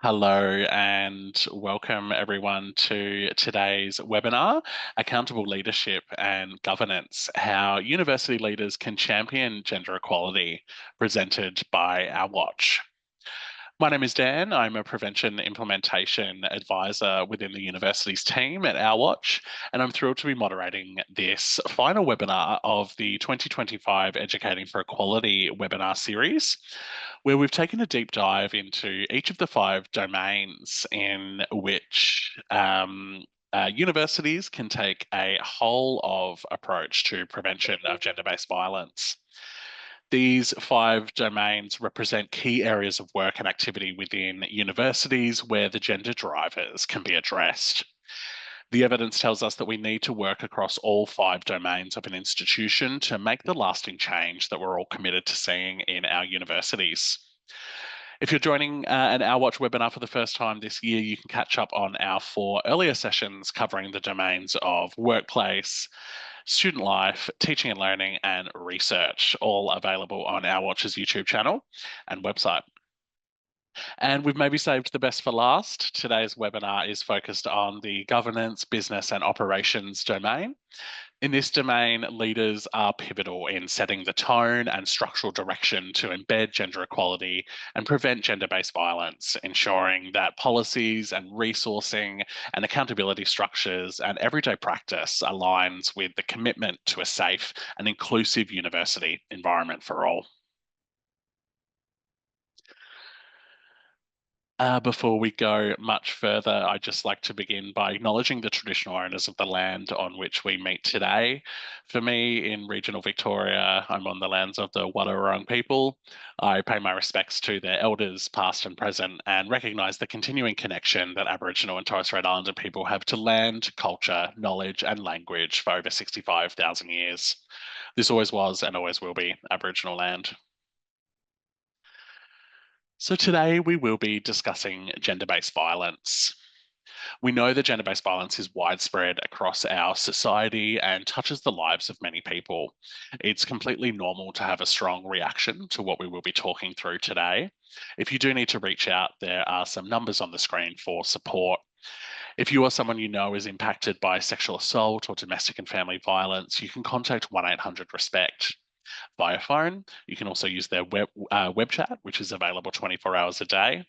Hello and welcome everyone to today's webinar, Accountable Leadership and Governance, How University Leaders Can Champion Gender Equality, presented by Our Watch. My name is Dan. I'm a prevention implementation advisor within the university's team at Our Watch, and I'm thrilled to be moderating this final webinar of the 2025 Educating for Equality webinar series, where we've taken a deep dive into each of the 5 domains in which universities can take a whole of approach to prevention of gender-based violence. These 5 domains represent key areas of work and activity within universities where the gender drivers can be addressed. The evidence tells us that we need to work across all 5 domains of an institution to make the lasting change that we're all committed to seeing in our universities. If you're joining an Our Watch webinar for the first time this year, you can catch up on our 4 earlier sessions covering the domains of workplace, student life, teaching and learning, and research, all available on Our Watch's YouTube channel and website. And we've maybe saved the best for last. Today's webinar is focused on the governance, business, and operations domain. In this domain, leaders are pivotal in setting the tone and structural direction to embed gender equality and prevent gender-based violence, ensuring that policies and resourcing and accountability structures and everyday practice aligns with the commitment to a safe and inclusive university environment for all. Before we go much further, I'd just like to begin by acknowledging the traditional owners of the land on which we meet today. For me, in regional Victoria, I'm on the lands of the Wadawurrung people. I pay my respects to their elders, past and present, and recognise the continuing connection that Aboriginal and Torres Strait Islander people have to land, culture, knowledge, and language for over 65,000 years. This always was and always will be Aboriginal land. So today we will be discussing gender-based violence. We know that gender-based violence is widespread across our society and touches the lives of many people. It's completely normal to have a strong reaction to what we will be talking through today. If you do need to reach out, there are some numbers on the screen for support. If you or someone you know is impacted by sexual assault or domestic and family violence, you can contact 1-800-RESPECT. Via phone. You can also use their web chat, which is available 24 hours a day.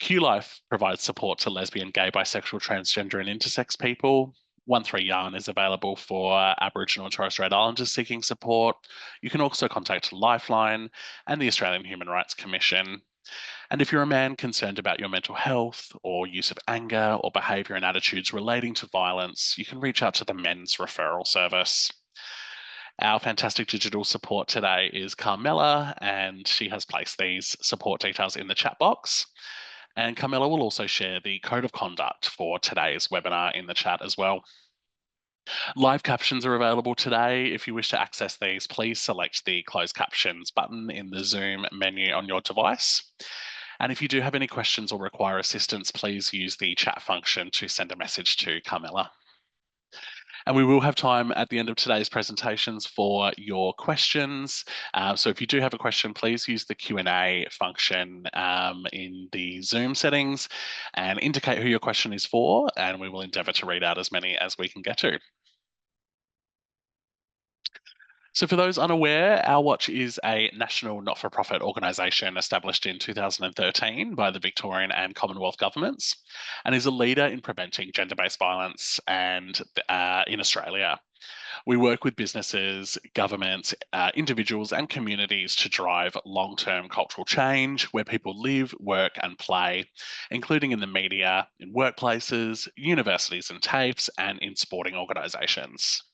QLife provides support to lesbian, gay, bisexual, transgender, and intersex people. 13Yarn is available for Aboriginal and Torres Strait Islanders seeking support. You can also contact Lifeline and the Australian Human Rights Commission. And if you're a man concerned about your mental health or use of anger or behaviour and attitudes relating to violence, you can reach out to the Men's Referral Service. Our fantastic digital support today is Carmela, and she has placed these support details in the chat box. And Carmela will also share the code of conduct for today's webinar in the chat as well. Live captions are available today. If you wish to access these, please select the closed captions button in the Zoom menu on your device. And if you do have any questions or require assistance, please use the chat function to send a message to Carmela. And we will have time at the end of today's presentations for your questions. So if you do have a question, please use the Q&A function in the Zoom settings and indicate who your question is for, and we will endeavour to read out as many as we can get to. So for those unaware, Our Watch is a national not-for-profit organisation established in 2013 by the Victorian and Commonwealth governments and is a leader in preventing gender-based violence and in Australia. We work with businesses, governments, individuals and communities to drive long-term cultural change where people live, work and play, including in the media, in workplaces, universities and TAFEs and in sporting organisations.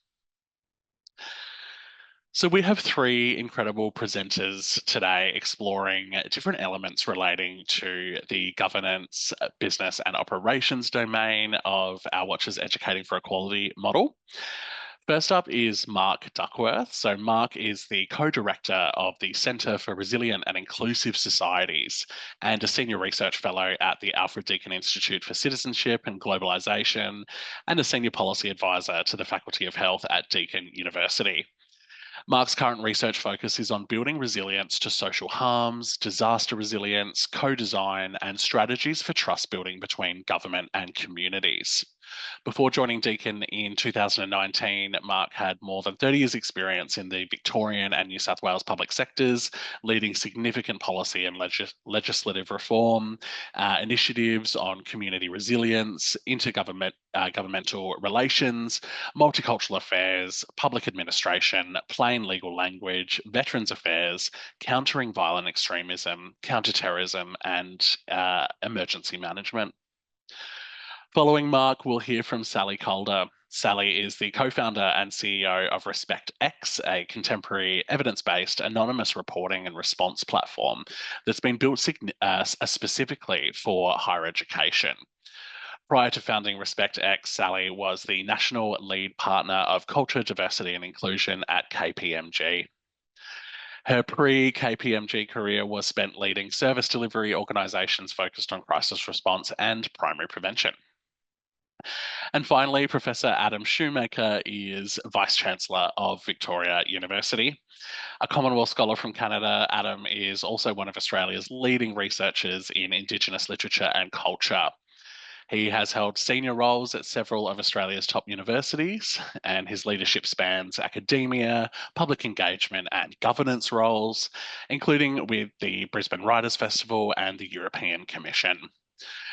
So we have 3 incredible presenters today exploring different elements relating to the governance, business and operations domain of Our Watch's Educating for Equality model. First up is Mark Duckworth. So Mark is the co-director of the Centre for Resilient and Inclusive Societies and a senior research fellow at the Alfred Deakin Institute for Citizenship and Globalisation and a senior policy advisor to the Faculty of Health at Deakin University. Mark's current research focus is on building resilience to social harms, disaster resilience, co-design, and strategies for trust building between government and communities. Before joining Deakin in 2019, Mark had more than 30 years' experience in the Victorian and New South Wales public sectors, leading significant policy and legislative reform initiatives on community resilience, intergovernmental relations, multicultural affairs, public administration, plain legal language, veterans affairs, countering violent extremism, counterterrorism, and emergency management. Following Mark, we'll hear from Sally Calder. Sally is the co-founder and CEO of RespectX, a contemporary evidence-based anonymous reporting and response platform that's been built specifically for higher education. Prior to founding RespectX, Sally was the national lead partner of culture, diversity, and inclusion at KPMG. Her pre-KPMG career was spent leading service delivery organisations focused on crisis response and primary prevention. And finally, Professor Adam Shoemaker is Vice-Chancellor of Victoria University. A Commonwealth Scholar from Canada, Adam is also one of Australia's leading researchers in Indigenous literature and culture. He has held senior roles at several of Australia's top universities, and his leadership spans academia, public engagement, and governance roles, including with the Brisbane Writers' Festival and the European Commission.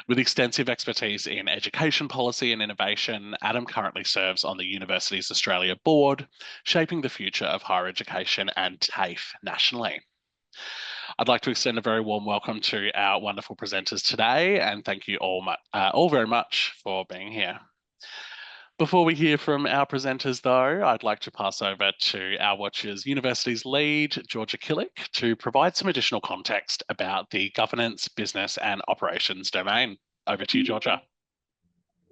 With extensive expertise in education policy and innovation, Adam currently serves on the Universities Australia Board, shaping the future of higher education and TAFE nationally. I'd like to extend a very warm welcome to our wonderful presenters today, and thank you all very much for being here. Before we hear from our presenters, though, I'd like to pass over to our Watchers University's lead, Georgia Killick, to provide some additional context about the governance, business, and operations domain. Over to you, Georgia.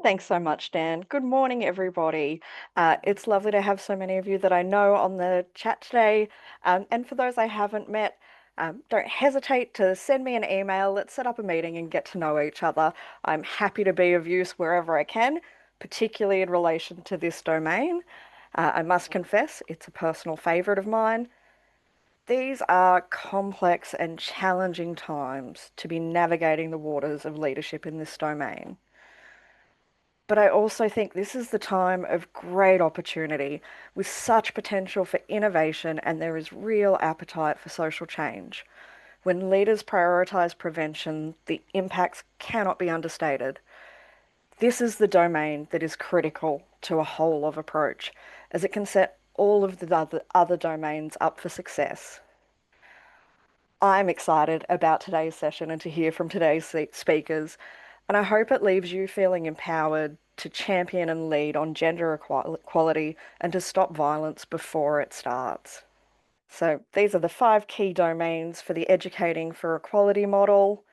Thanks so much, Dan. Good morning, everybody. It's lovely to have so many of you that I know on the chat today. And for those I haven't met, don't hesitate to send me an email. Let's set up a meeting and get to know each other. I'm happy to be of use wherever I can, particularly in relation to this domain. I must confess, it's a personal favourite of mine. These are complex and challenging times to be navigating the waters of leadership in this domain. But I also think this is the time of great opportunity with such potential for innovation, and there is real appetite for social change. When leaders prioritise prevention, the impacts cannot be understated. This is the domain that is critical to a whole of approach, as it can set all of the other domains up for success. I'm excited about today's session and to hear from today's speakers, and I hope it leaves you feeling empowered to champion and lead on gender equality and to stop violence before it starts. So these are the 5 key domains for the Educating for Equality model.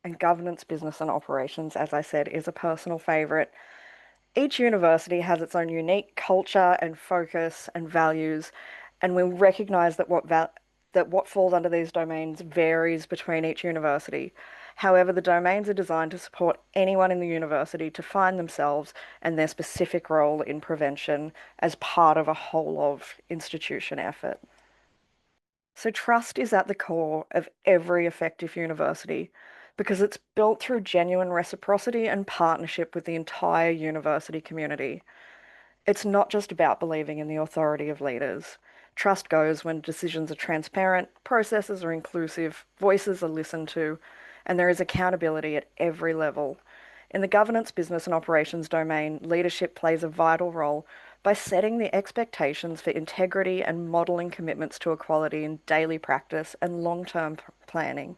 And governance, business, and operations, as I said, is a personal favourite. Each university has its own unique culture and focus and values, and we recognise that what falls under these domains varies between each university. However, the domains are designed to support anyone in the university to find themselves and their specific role in prevention as part of a whole of institution effort. So trust is at the core of every effective university because it's built through genuine reciprocity and partnership with the entire university community. It's not just about believing in the authority of leaders. Trust goes when decisions are transparent, processes are inclusive, voices are listened to, and there is accountability at every level. In the governance, business, and operations domain, leadership plays a vital role by setting the expectations for integrity and modelling commitments to equality in daily practice and long-term planning.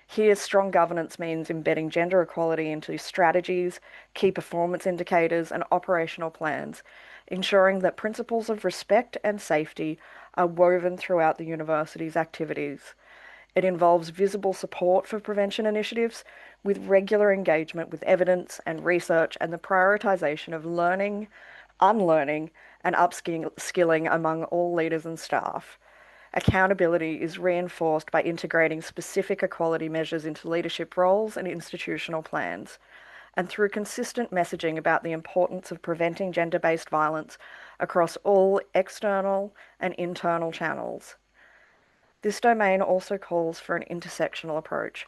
Here, strong governance means embedding gender equality into strategies, key performance indicators, and operational plans, ensuring that principles of respect and safety are woven throughout the university's activities. It involves visible support for prevention initiatives with regular engagement with evidence and research and the prioritisation of learning, unlearning, and upskilling among all leaders and staff. Accountability is reinforced by integrating specific equality measures into leadership roles and institutional plans. and through consistent messaging about the importance of preventing gender-based violence across all external and internal channels. This domain also calls for an intersectional approach,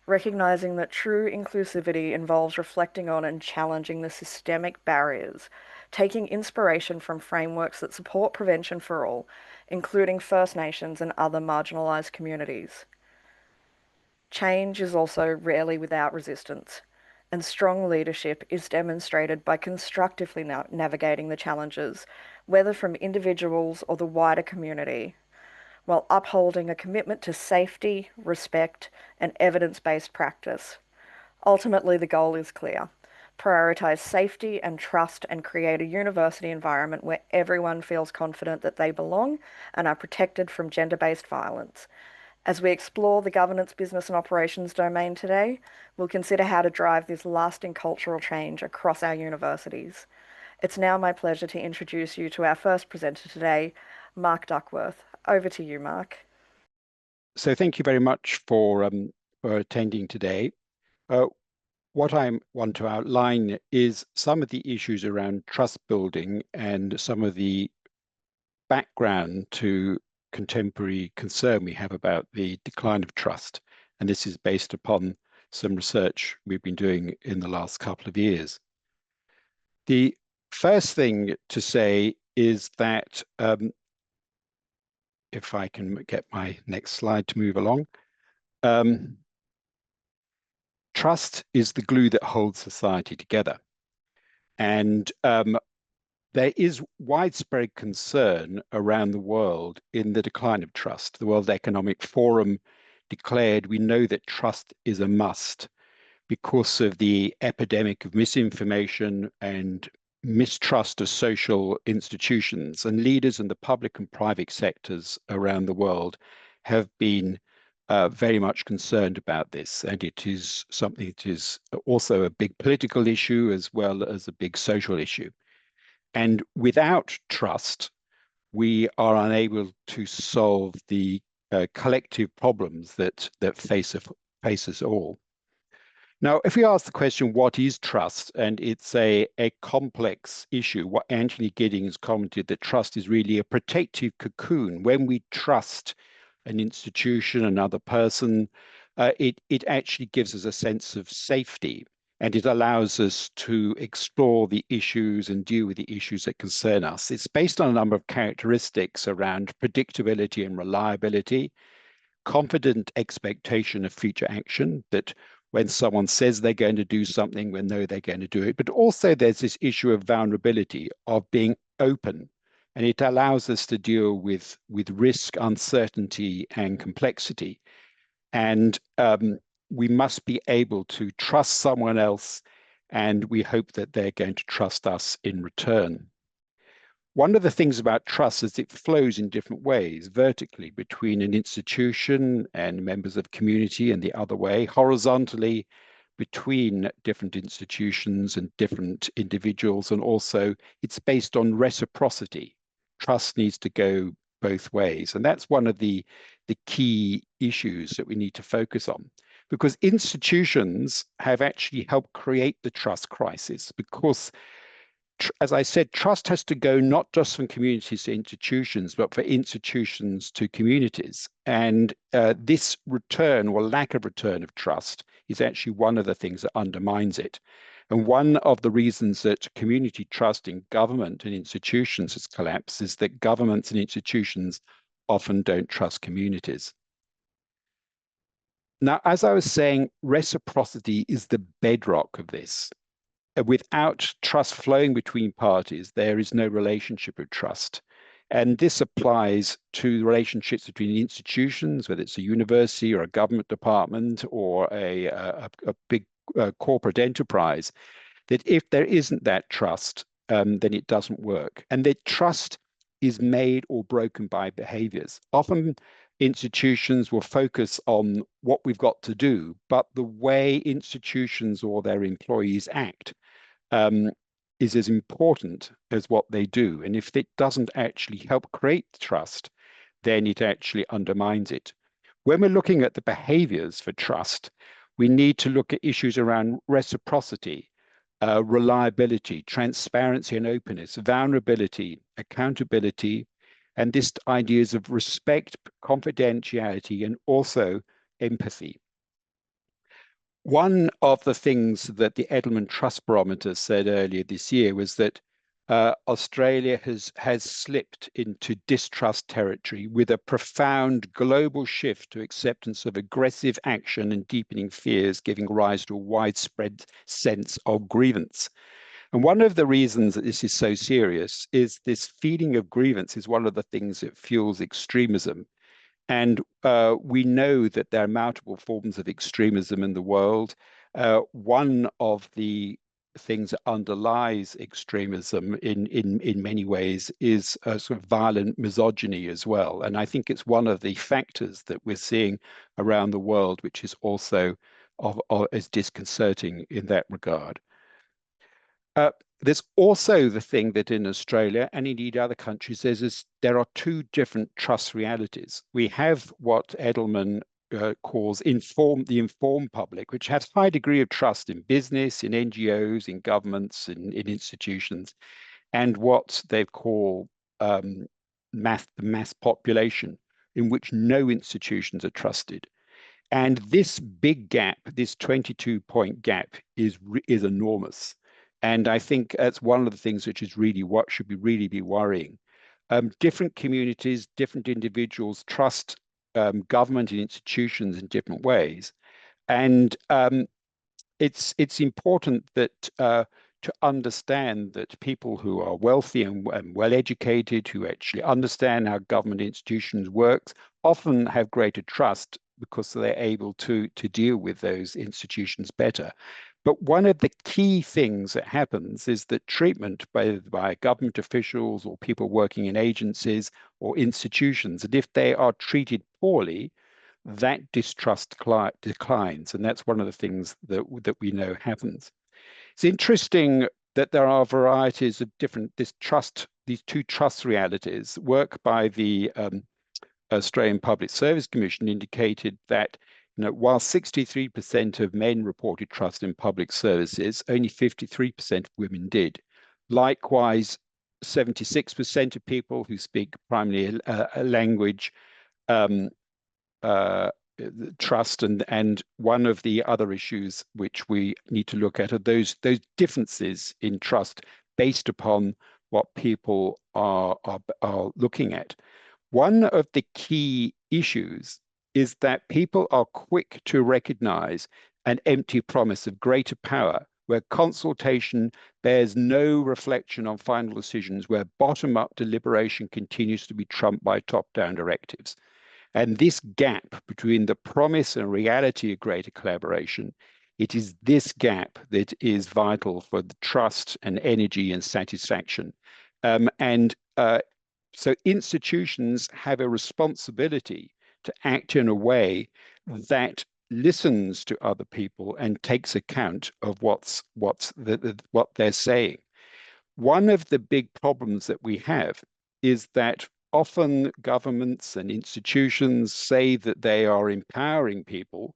recognizing that true inclusivity involves reflecting on and challenging the systemic barriers, taking inspiration from frameworks that support prevention for all, including First Nations and other marginalized communities. Change is also rarely without resistance, and strong leadership is demonstrated by constructively navigating the challenges, whether from individuals or the wider community, while upholding a commitment to safety, respect, and evidence-based practice. Ultimately, the goal is clear. Prioritise safety and trust and create a university environment where everyone feels confident that they belong and are protected from gender-based violence. As we explore the governance, business and operations domain today, we'll consider how to drive this lasting cultural change across our universities. It's now my pleasure to introduce you to our first presenter today, Mark Duckworth. Over to you, Mark. So thank you very much for attending today. What I want to outline is some of the issues around trust building and some of the background to contemporary concern we have about the decline of trust. And this is based upon some research we've been doing in the last couple of years. The first thing to say is that if I can get my next slide to move along. Trust is the glue that holds society together. And there is widespread concern around the world in the decline of trust. The World Economic Forum declared, we know that trust is a must because of the epidemic of misinformation and mistrust of social institutions, and leaders in the public and private sectors around the world have been very much concerned about this, and it is something that is also a big political issue as well as a big social issue. And without trust, we are unable to solve the collective problems that face us all. Now, if we ask the question, what is trust? And it's a complex issue. What Anthony Giddings commented that trust is really a protective cocoon. When we trust an institution, another person, it actually gives us a sense of safety, and it allows us to explore the issues and deal with the issues that concern us. It's based on a number of characteristics around predictability and reliability, confident expectation of future action, that when someone says they're going to do something, we know they're going to do it. But also there's this issue of vulnerability, of being open. And it allows us to deal with risk, uncertainty, and complexity. And we must be able to trust someone else, and we hope that they're going to trust us in return. One of the things about trust is it flows in different ways, vertically between an institution and members of community, and the other way, horizontally between different institutions and different individuals, and also it's based on reciprocity. Trust needs to go both ways, and that's one of the key issues that we need to focus on, because institutions have actually helped create the trust crisis, because as I said, trust has to go not just from communities to institutions, but for institutions to communities. And this return or lack of return of trust is actually one of the things that undermines it. And one of the reasons that community trust in government and institutions has collapsed is that governments and institutions often don't trust communities. Now, as I was saying, reciprocity is the bedrock of this. Without trust flowing between parties, there is no relationship of trust. And this applies to relationships between institutions, whether it's a university or a government department or a big corporate enterprise, that if there isn't that trust, then it doesn't work. And that trust is made or broken by behaviors. Often institutions will focus on what we've got to do, but the way institutions or their employees act is as important as what they do. And if it doesn't actually help create trust, then it actually undermines it. When we're looking at the behaviors for trust, We need to look at issues around reciprocity, reliability, transparency and openness, vulnerability, accountability, and this ideas of respect, confidentiality, and also empathy. One of the things that the Edelman Trust Barometer said earlier this year was that Australia has slipped into distrust territory with a profound global shift to acceptance of aggressive action and deepening fears, giving rise to a widespread sense of grievance. And one of the reasons that this is so serious is this feeling of grievance is one of the things that fuels extremism. And we know that there are multiple forms of extremism in the world. One of the things that underlies extremism in many ways is a sort of violent misogyny as well. And I think it's one of the factors that we're seeing around the world, which is also is disconcerting in that regard. There's also the thing that in Australia and indeed other countries, there are two different trust realities. We have what Edelman calls the informed public, which has high degree of trust in business, in NGOs, in governments, in institutions, and what they call the mass population, in which no institutions are trusted. And this big gap, this 22-point gap, is enormous. And I think that's one of the things which is really what should really be worrying. Different communities, different individuals trust government and institutions in different ways. And it's important that to understand that people who are wealthy and well educated, who actually understand how government institutions work, often have greater trust because they're able to deal with those institutions better. But one of the key things that happens is that treatment by government officials or people working in agencies or institutions, and if they are treated poorly, that distrust declines. And that's one of the things that we know happens. It's interesting that there are varieties of these two trust realities. Work by the Australian Public Service Commission indicated that while 63% of men reported trust in public services, only 53% of women did. Likewise, 76% of people who speak primarily a language trust, and one of the other issues which we need to look at are those differences in trust based upon what people are looking at. One of the key issues is that people are quick to recognize an empty promise of greater power, where consultation bears no reflection on final decisions, where bottom-up deliberation continues to be trumped by top-down directives. And this gap between the promise and reality of greater collaboration, it is this gap that is vital for the trust and energy and satisfaction. So institutions have a responsibility to act in a way that listens to other people and takes account of what they're saying. One of the big problems that we have is that often governments and institutions say that they are empowering people,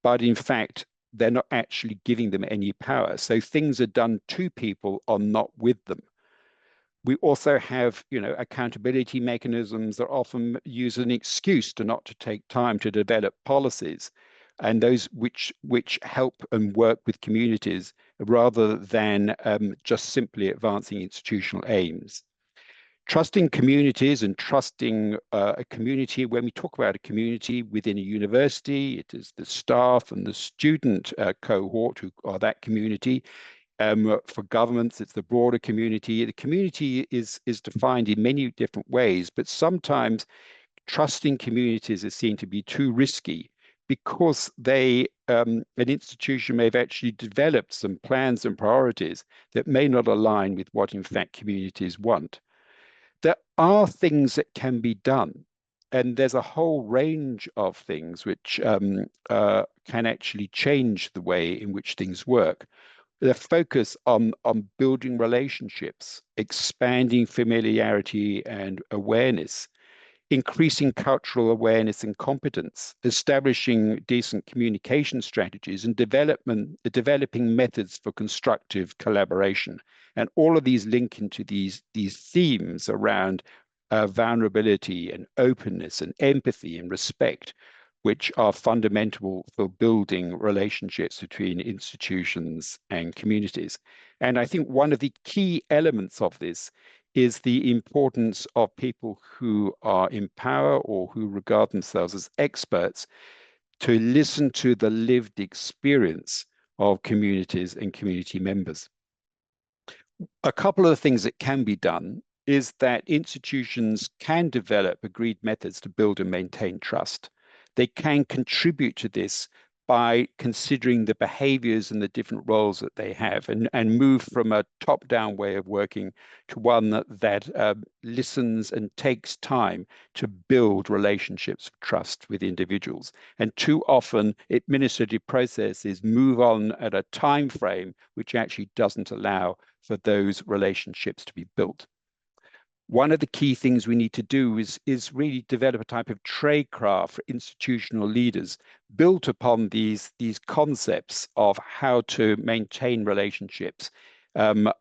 but in fact, they're not actually giving them any power. So things are done to people or not with them. We also have, accountability mechanisms that often use an excuse to not to take time to develop policies, and those which help and work with communities rather than just simply advancing institutional aims. Trusting communities and trusting a community, when we talk about a community within a university, it is the staff and the student cohort who are that community. For governments, it's the broader community. The community is defined in many different ways, but sometimes trusting communities is seen to be too risky because an institution may have actually developed some plans and priorities that may not align with what in fact communities want. There are things that can be done, and there's a whole range of things which can actually change the way in which things work. The focus on building relationships, expanding familiarity and awareness, increasing cultural awareness and competence, establishing decent communication strategies, and developing methods for constructive collaboration. And all of these link into these themes around vulnerability and openness and empathy and respect, which are fundamental for building relationships between institutions and communities. And I think one of the key elements of this is the importance of people who are in power or who regard themselves as experts to listen to the lived experience of communities and community members. A couple of the things that can be done is that institutions can develop agreed methods to build and maintain trust. They can contribute to this by considering the behaviors and the different roles that they have and move from a top-down way of working to one that listens and takes time to build relationships of trust with individuals. And too often, administrative processes move on at a time frame which actually doesn't allow for those relationships to be built. One of the key things we need to do is really develop a type of tradecraft for institutional leaders built upon these concepts of how to maintain relationships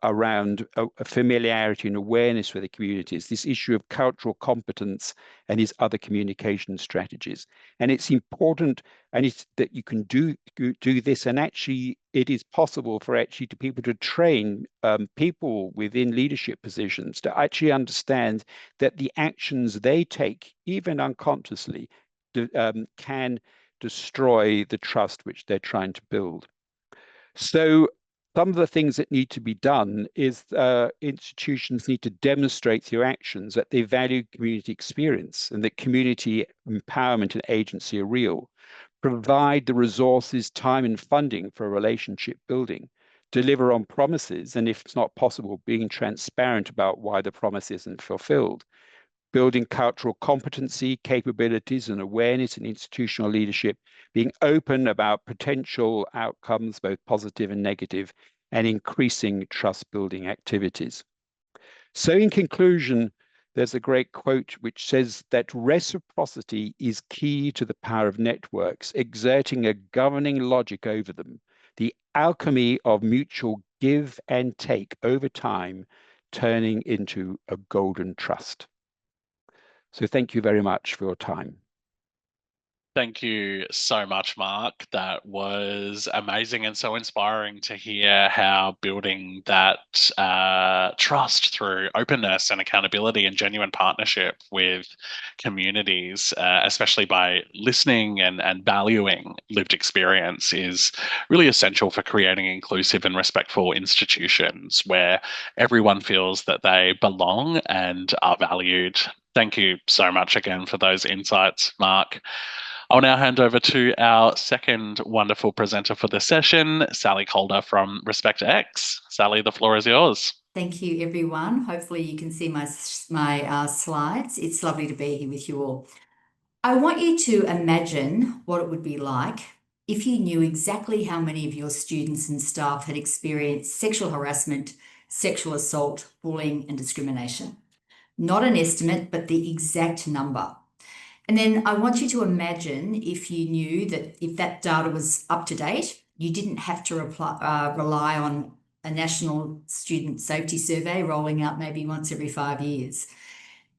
around a familiarity and awareness with the communities, this issue of cultural competence and these other communication strategies. And it's important that you can do this, and actually it is possible for people to train people within leadership positions to actually understand that the actions they take, even unconsciously, can destroy the trust which they're trying to build. So some of the things that need to be done is institutions need to demonstrate through actions that they value community experience and that community empowerment and agency are real. Provide the resources, time, and funding for relationship building. Deliver on promises, and if it's not possible, being transparent about why the promise isn't fulfilled. Building cultural competency, capabilities, and awareness in institutional leadership, being open about potential outcomes, both positive and negative, and increasing trust-building activities. So in conclusion, there's a great quote which says that reciprocity is key to the power of networks, exerting a governing logic over them, the alchemy of mutual give and take over time, turning into a golden trust. So thank you very much for your time. Thank you so much, Mark. That was amazing and so inspiring to hear how building that trust through openness and accountability and genuine partnership with communities, especially by listening and valuing lived experience, is really essential for creating inclusive and respectful institutions where everyone feels that they belong and are valued. Thank you so much again for those insights, Mark. I'll now hand over to our second wonderful presenter for the session, Sally Calder from RespectX. Sally, the floor is yours. Thank you, everyone. Hopefully you can see my slides. It's lovely to be here with you all. I want you to imagine what it would be like if you knew exactly how many of your students and staff had experienced sexual harassment, sexual assault, bullying, and discrimination. Not an estimate, but the exact number. And then I want you to imagine if you knew that if that data was up to date, you didn't have to rely on a national student safety survey rolling out maybe once every 5 years.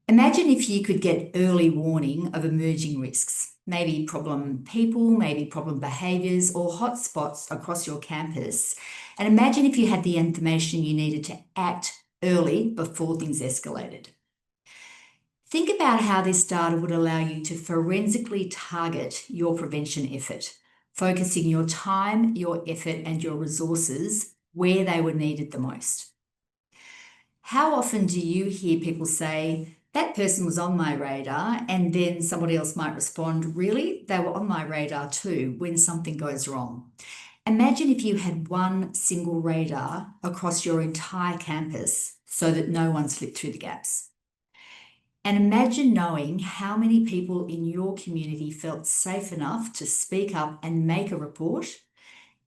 Imagine if you could get early warning of emerging risks, maybe problem people, maybe problem behaviours or hotspots across your campus. And imagine if you had the information you needed to act early before things escalated. Think about how this data would allow you to forensically target your prevention effort, focusing your time, your effort, and your resources where they were needed the most. How often do you hear people say, that person was on my radar, and then somebody else might respond, really? They were on my radar too when something goes wrong. Imagine if you had one single radar across your entire campus so that no one slipped through the gaps. And imagine knowing how many people in your community felt safe enough to speak up and make a report,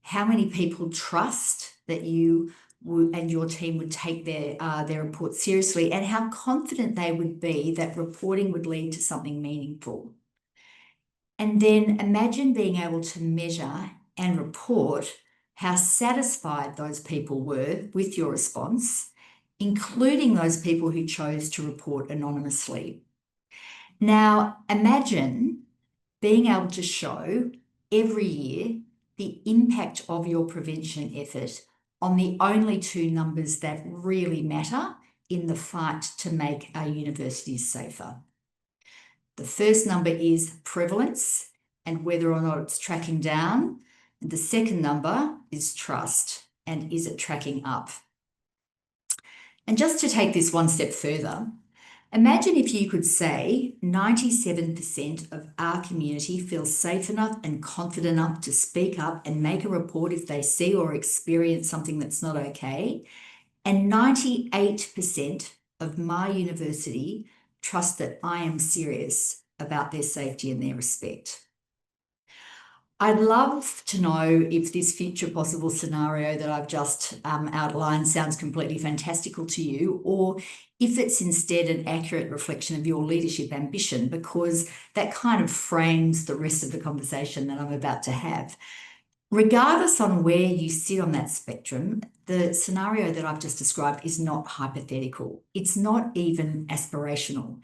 how many people trust that you and your team would take their report seriously, and how confident they would be that reporting would lead to something meaningful. And then imagine being able to measure and report how satisfied those people were with your response, including those people who chose to report anonymously. Now, imagine being able to show every year the impact of your prevention effort on the only two numbers that really matter in the fight to make our universities safer. The first number is prevalence and whether or not it's tracking down. And the second number is trust, and is it tracking up? And just to take this one step further, imagine if you could say 97% of our community feels safe enough and confident enough to speak up and make a report if they see or experience something that's not okay, and 98% of my university trust that I am serious about their safety and their respect. I'd love to know if this future possible scenario that I've just outlined sounds completely fantastical to you, or if it's instead an accurate reflection of your leadership ambition, because that kind of frames the rest of the conversation that I'm about to have. Regardless on where you sit on that spectrum, the scenario that I've just described is not hypothetical. It's not even aspirational.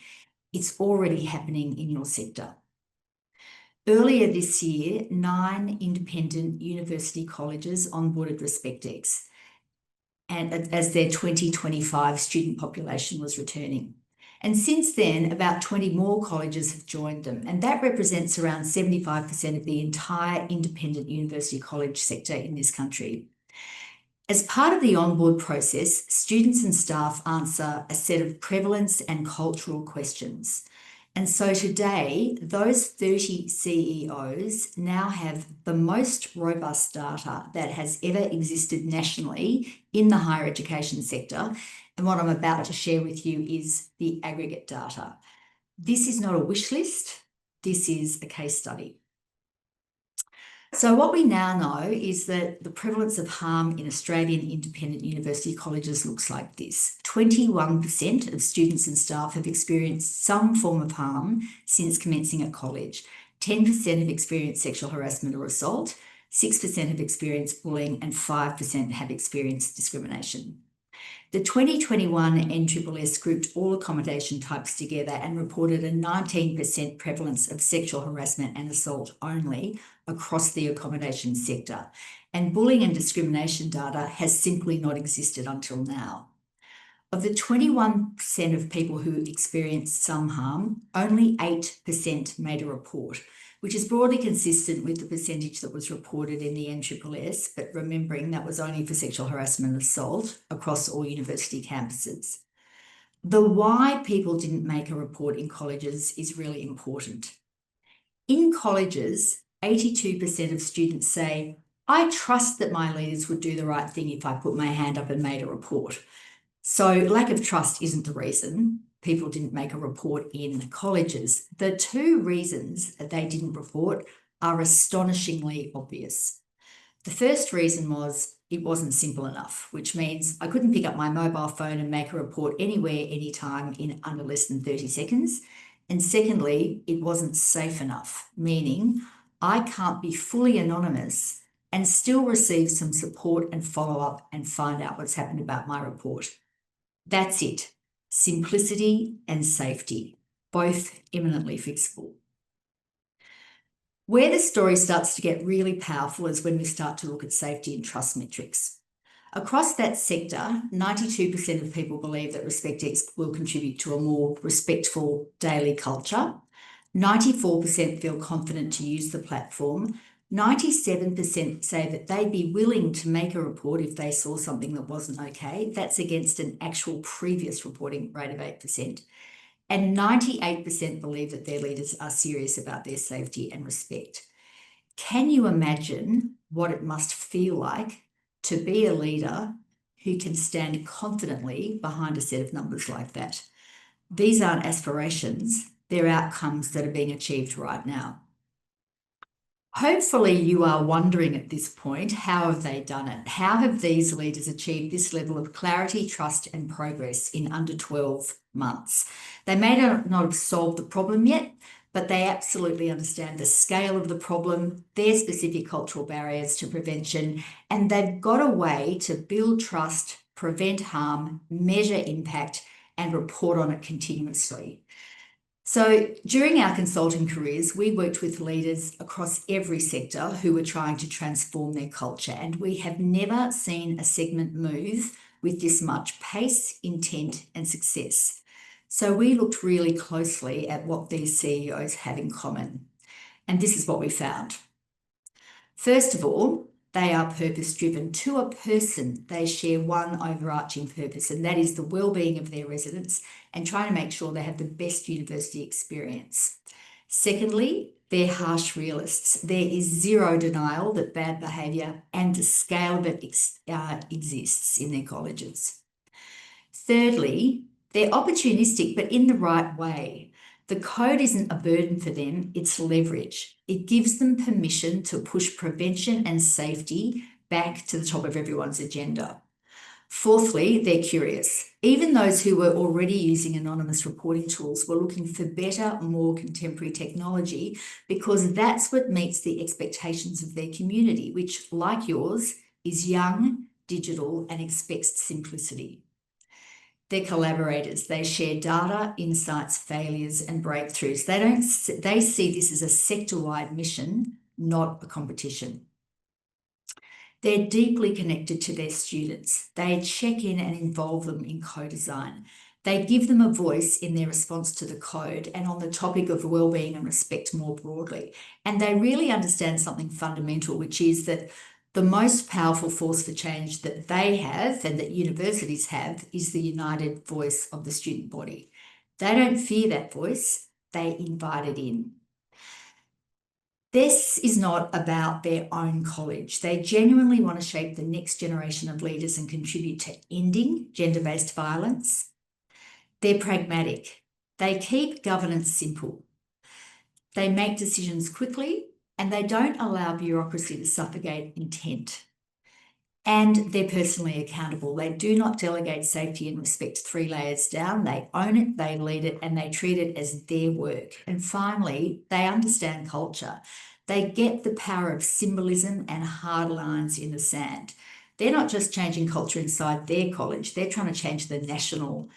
It's already happening in your sector. Earlier this year, 9 independent university colleges onboarded RespectX, and as their 2025 student population was returning. And since then, about 20 more colleges have joined them, and that represents around 75% of the entire independent university college sector in this country. As part of the onboard process, students and staff answer a set of prevalence and cultural questions. And so today, those 30 CEOs now have the most robust data that has ever existed nationally in the higher education sector. And what I'm about to share with you is the aggregate data. This is not a wish list. This is a case study. So what we now know is that the prevalence of harm in Australian independent university colleges looks like this. 21% of students and staff have experienced some form of harm since commencing at college. 10% have experienced sexual harassment or assault, 6% have experienced bullying, and 5% have experienced discrimination. The 2021 NSSS grouped all accommodation types together and reported a 19% prevalence of sexual harassment and assault only across the accommodation sector. And bullying and discrimination data has simply not existed until now. Of the 21% of people who experienced some harm, only 8% made a report, which is broadly consistent with the percentage that was reported in the NSSS, but remembering that was only for sexual harassment and assault across all university campuses. The why people didn't make a report in colleges is really important. In colleges, 82% of students say, I trust that my leaders would do the right thing if I put my hand up and made a report. So lack of trust isn't the reason people didn't make a report in colleges. The two reasons that they didn't report are astonishingly obvious. The first reason was it wasn't simple enough, which means I couldn't pick up my mobile phone and make a report anywhere, anytime in under less than 30 seconds. And secondly, it wasn't safe enough, meaning I can't be fully anonymous and still receive some support and follow up and find out what's happened about my report. That's it. Simplicity and safety, both imminently fixable. Where the story starts to get really powerful is when we start to look at safety and trust metrics. Across that sector, 92% of people believe that RespectX will contribute to a more respectful daily culture. 94% feel confident to use the platform. 97% say that they'd be willing to make a report if they saw something that wasn't okay. That's against an actual previous reporting rate of 8%. And 98% believe that their leaders are serious about their safety and respect. Can you imagine what it must feel like to be a leader who can stand confidently behind a set of numbers like that? These aren't aspirations, they're outcomes that are being achieved right now. Hopefully you are wondering at this point, how have they done it? How have these leaders achieved this level of clarity, trust and progress in under 12 months? They may not have solved the problem yet, but they absolutely understand the scale of the problem, their specific cultural barriers to prevention, and they've got a way to build trust, prevent harm, measure impact, and report on it continuously. So during our consulting careers, we worked with leaders across every sector who were trying to transform their culture, and we have never seen a segment move with this much pace, intent, and success. So we looked really closely at what these CEOs have in common, and this is what we found. First of all, they are purpose-driven. To a person, they share one overarching purpose, and that is the well-being of their residents and trying to make sure they have the best university experience. Secondly, they're harsh realists. There is zero denial that bad behaviour and the scale of it exists in their colleges. Thirdly, they're opportunistic, but in the right way. The code isn't a burden for them, it's leverage. It gives them permission to push prevention and safety back to the top of everyone's agenda. Fourthly, they're curious. Even those who were already using anonymous reporting tools were looking for better, more contemporary technology because that's what meets the expectations of their community, which, like yours, is young, digital, and expects simplicity. They're collaborators. They share data, insights, failures, and breakthroughs. They see this as a sector-wide mission, not a competition. They're deeply connected to their students. They check in and involve them in co-design. They give them a voice in their response to the code and on the topic of wellbeing and respect more broadly. And they really understand something fundamental, which is that the most powerful force for change that they have and that universities have is the united voice of the student body. They don't fear that voice, they invite it in. This is not about their own college. They genuinely want to shape the next generation of leaders and contribute to ending gender-based violence. They're pragmatic. They keep governance simple. They make decisions quickly, and they don't allow bureaucracy to suffocate intent. And they're personally accountable. They do not delegate safety and respect 3 layers down. They own it, they lead it, and they treat it as their work. And finally, they understand culture. They get the power of symbolism and hard lines in the sand. They're not just changing culture inside their college, they're trying to change the national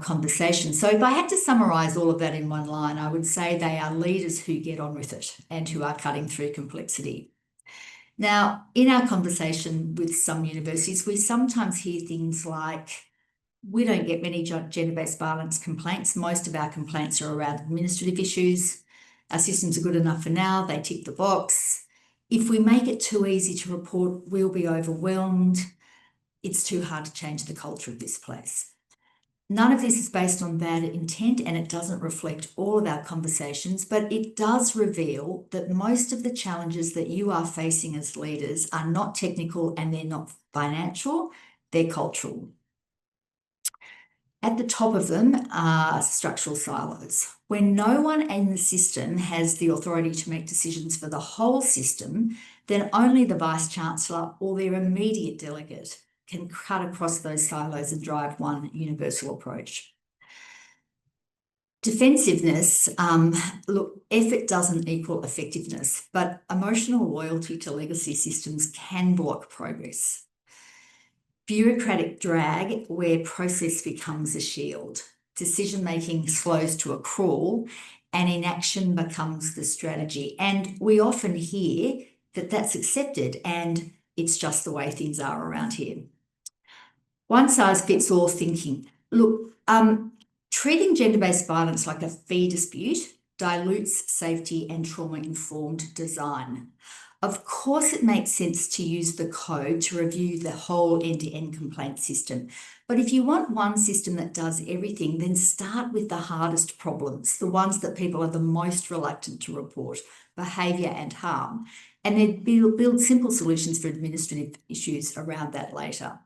conversation. So if I had to summarise all of that in one line, I would say they are leaders who get on with it and who are cutting through complexity. Now, in our conversation with some universities, we sometimes hear things like, we don't get many gender-based violence complaints. Most of our complaints are around administrative issues. Our systems are good enough for now. They tick the box. If we make it too easy to report, we'll be overwhelmed. It's too hard to change the culture of this place. None of this is based on bad intent, and it doesn't reflect all of our conversations, but it does reveal that most of the challenges that you are facing as leaders are not technical and they're not financial, they're cultural. At the top of them are structural silos. When no one in the system has the authority to make decisions for the whole system, then only the Vice-Chancellor or their immediate delegate can cut across those silos and drive one universal approach. Defensiveness, look, effort doesn't equal effectiveness, but emotional loyalty to legacy systems can block progress. Bureaucratic drag, where process becomes a shield. Decision-making slows to a crawl and inaction becomes the strategy. And we often hear that that's accepted and it's just the way things are around here. One-size-fits-all thinking. Look, treating gender-based violence like a fee dispute dilutes safety and trauma-informed design. Of course, it makes sense to use the code to review the whole end-to-end complaint system. But if you want one system that does everything, then start with the hardest problems, the ones that people are the most reluctant to report, behaviour and harm, and then build simple solutions for administrative issues around that later.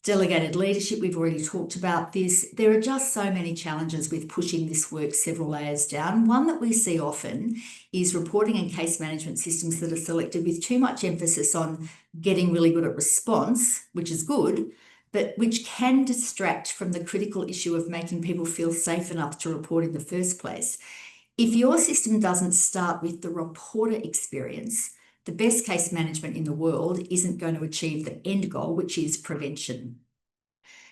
Delegated leadership, we've already talked about this. There are just so many challenges with pushing this work several layers down. One that we see often is reporting and case management systems that are selected with too much emphasis on getting really good at response, which is good, but which can distract from the critical issue of making people feel safe enough to report in the first place. If your system doesn't start with the reporter experience, the best case management in the world isn't going to achieve the end goal, which is prevention.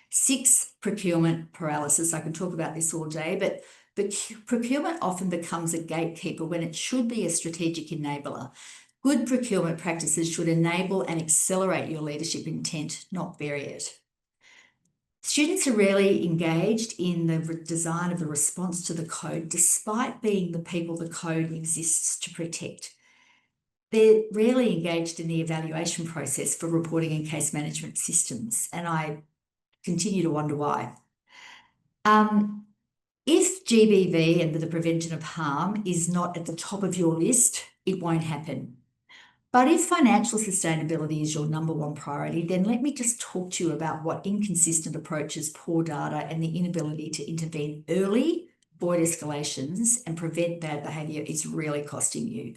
6, procurement paralysis. I can talk about this all day, but procurement often becomes a gatekeeper when it should be a strategic enabler. Good procurement practices should enable and accelerate your leadership intent, not bury it. Students are rarely engaged in the design of the response to the code, despite being the people the code exists to protect. They're rarely engaged in the evaluation process for reporting and case management systems, and I continue to wonder why. If GBV and the prevention of harm is not at the top of your list, it won't happen. But if financial sustainability is your #1 priority, then let me just talk to you about what inconsistent approaches, poor data, and the inability to intervene early, avoid escalations, and prevent bad behaviour is really costing you.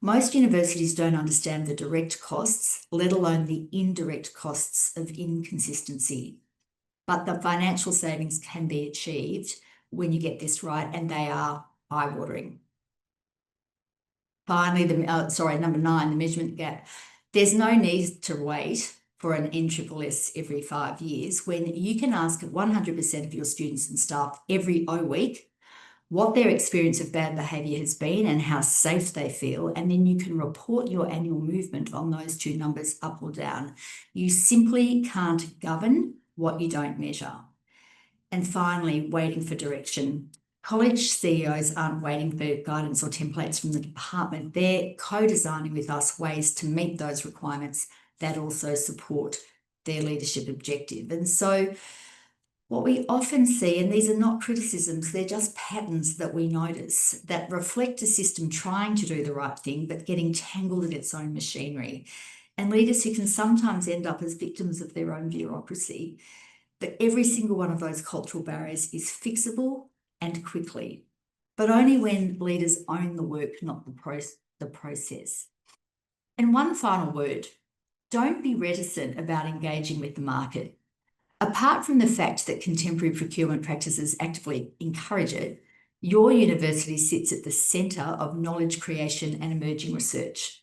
Most universities don't understand the direct costs, let alone the indirect costs of inconsistency. But the financial savings can be achieved when you get this right, and they are eye-watering. Finally, #9, the measurement gap. There's no need to wait for an NSSS every 5 years when you can ask 100% of your students and staff every week what their experience of bad behaviour has been and how safe they feel, and then you can report your annual movement on those two numbers up or down. You simply can't govern what you don't measure. And finally, waiting for direction. College CEOs aren't waiting for guidance or templates from the department. They're co-designing with us ways to meet those requirements that also support their leadership objective. And so what we often see, and these are not criticisms, they're just patterns that we notice that reflect a system trying to do the right thing, but getting tangled in its own machinery. And leaders who can sometimes end up as victims of their own bureaucracy. But every single one of those cultural barriers is fixable and quickly, but only when leaders own the work, not the process. And one final word, don't be reticent about engaging with the market. Apart from the fact that contemporary procurement practices actively encourage it, your university sits at the centre of knowledge creation and emerging research.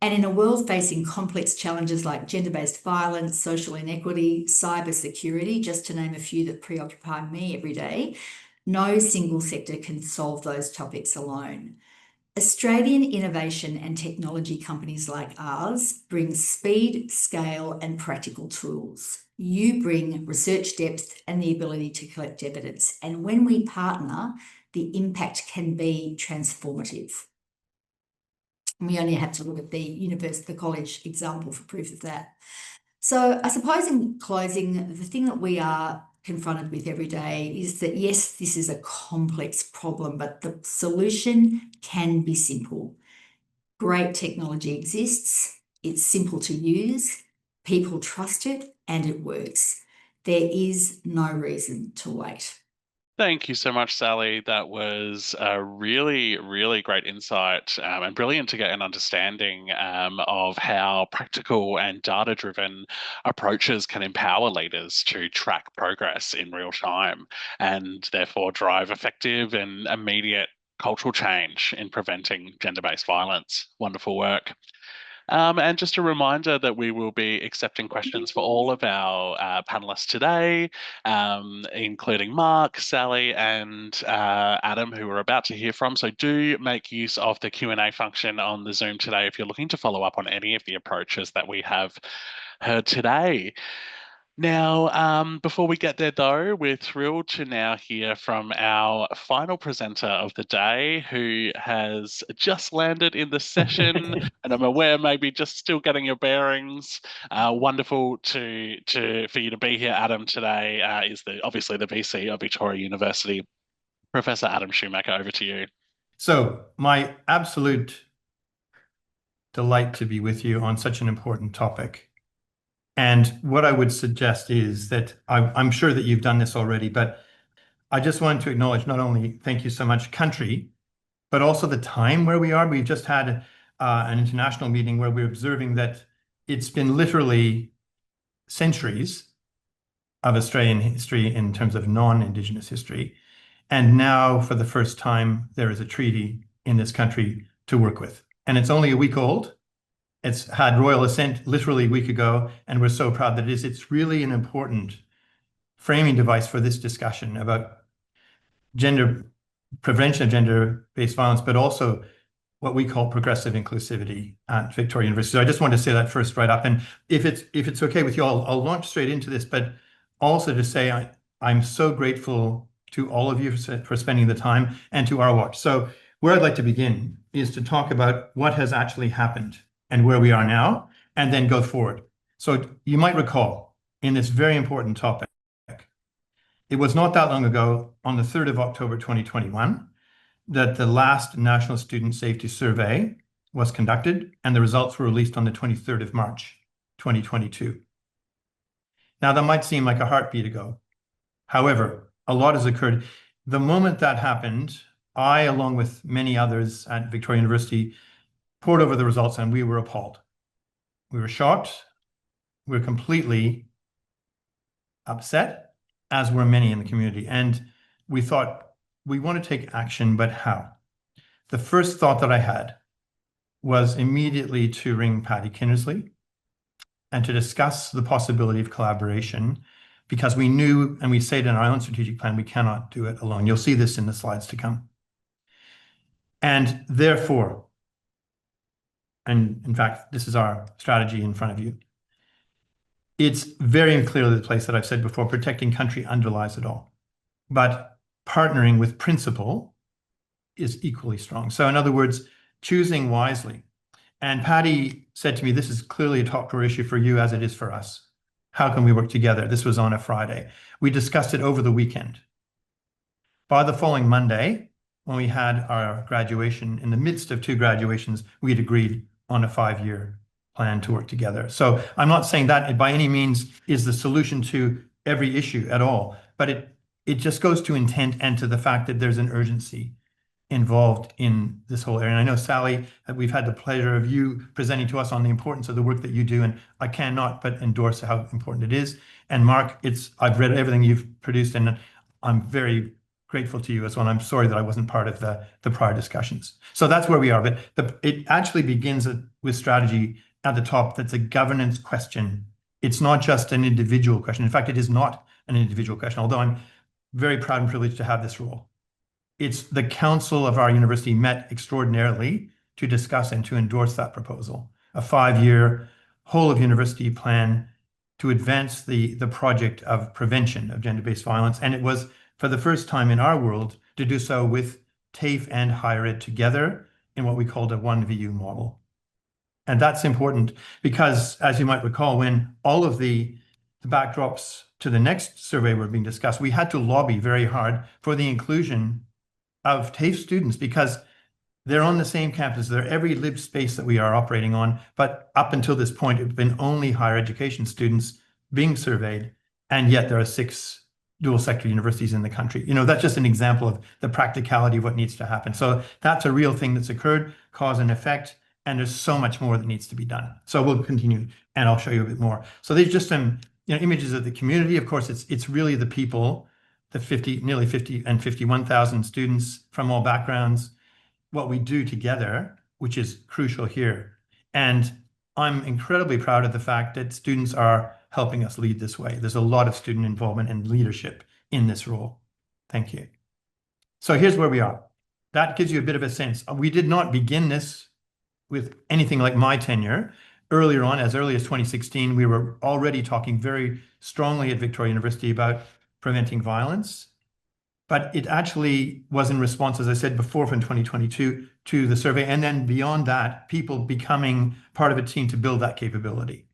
And in a world facing complex challenges like gender-based violence, social inequity, cybersecurity, just to name a few that preoccupy me every day, no single sector can solve those topics alone. Australian innovation and technology companies like ours bring speed, scale, and practical tools. You bring research depth and the ability to collect evidence. And when we partner, the impact can be transformative. And we only have to look at the college example for proof of that. So I suppose in closing, the thing that we are confronted with every day is that, yes, this is a complex problem, but the solution can be simple. Great technology exists, it's simple to use, people trust it, and it works. There is no reason to wait. Thank you so much, Sally. That was a really, really great insight and brilliant to get an understanding of how practical and data-driven approaches can empower leaders to track progress in real time and therefore drive effective and immediate cultural change in preventing gender-based violence. Wonderful work. And just a reminder that we will be accepting questions for all of our panelists today, including Mark, Sally, and Adam, who we're about to hear from. So do make use of the Q&A function on the Zoom today if you're looking to follow up on any of the approaches that we have heard today. Now, before we get there, though, we're thrilled to now hear from our final presenter of the day, who has just landed in the session, and I'm aware maybe just still getting your bearings. Wonderful for you to be here, Adam. Today is obviously the VC of Victoria University, Professor Adam Shoemaker. Over to you. So, my absolute delight to be with you on such an important topic. And what I would suggest is that I'm sure that you've done this already, but I just want to acknowledge not only thank you so much, country, but also the time where we are. We've just had an international meeting where we're observing that it's been literally centuries of Australian history in terms of non-Indigenous history. And now, for the first time, there is a treaty in this country to work with. And it's only a week old. It's had royal assent literally a week ago, and we're so proud that it is. It's really an important framing device for this discussion about prevention of gender-based violence, but also what we call progressive inclusivity at Victoria University. So I just wanted to say that first right up. And if it's okay with you, I'll launch straight into this, but also to say I'm so grateful to all of you for spending the time, and to our watch. So where I'd like to begin is to talk about what has actually happened and where we are now, and then go forward. So you might recall in this very important topic, it was not that long ago, on the 3rd of October 2021, that the last National Student Safety Survey was conducted, and the results were released on the 23rd of March 2022. Now, that might seem like a heartbeat ago. However, a lot has occurred. The moment that happened, I, along with many others at Victoria University, pored over the results, and we were appalled. We were shocked. We were completely upset, as were many in the community. And we thought, we want to take action, but how? The first thought that I had was immediately to ring Patty Kinnersley and to discuss the possibility of collaboration, because we knew, and we said in our own strategic plan, we cannot do it alone. You'll see this in the slides to come. And therefore, and in fact, this is our strategy in front of you, it's very clearly the place that I've said before, protecting country underlies it all. But partnering with principle is equally strong. So in other words, choosing wisely. And Patty said to me, this is clearly a top priority issue for you as it is for us. How can we work together? This was on a Friday. We discussed it over the weekend. By the following Monday, when we had our graduation, in the midst of 2 graduations, we had agreed on a 5-year plan to work together. So I'm not saying that by any means is the solution to every issue at all, but it just goes to intent and to the fact that there's an urgency involved in this whole area. And I know, Sally, that we've had the pleasure of you presenting to us on the importance of the work that you do, and I cannot but endorse how important it is. And Mark, I've read everything you've produced, and I'm very grateful to you as well. I'm sorry that I wasn't part of the prior discussions. So that's where we are. But it actually begins with strategy at the top. That's a governance question. It's not just an individual question. In fact, it is not an individual question, although I'm very proud and privileged to have this role. It's the council of our university met extraordinarily to discuss and to endorse that proposal, a 5-year whole of university plan to advance the project of prevention of gender-based violence. And it was, for the first time in our world, to do so with TAFE and higher ed together in what we called a 1VU model. And that's important because, as you might recall, when all of the backdrops to the next survey were being discussed, we had to lobby very hard for the inclusion of TAFE students, because they're on the same campus. They're every lived space that we are operating on. But up until this point, it's been only higher education students being surveyed. And yet there are 6 dual sector universities in the country. You know, that's just an example of the practicality of what needs to happen. So that's a real thing that's occurred, cause and effect. And there's so much more that needs to be done. So we'll continue, and I'll show you a bit more. So there's just some images of the community. Of course, it's really the people, the nearly 50 and 51,000 students from all backgrounds, what we do together, which is crucial here. And I'm incredibly proud of the fact that students are helping us lead this way. There's a lot of student involvement and leadership in this role. Thank you. So here's where we are. That gives you a bit of a sense. We did not begin this with anything like my tenure. Earlier on, as early as 2016, we were already talking very strongly at Victoria University about preventing violence. But it actually was in response, as I said before, from 2022 to the survey. And then beyond that, people becoming part of a team to build that capability,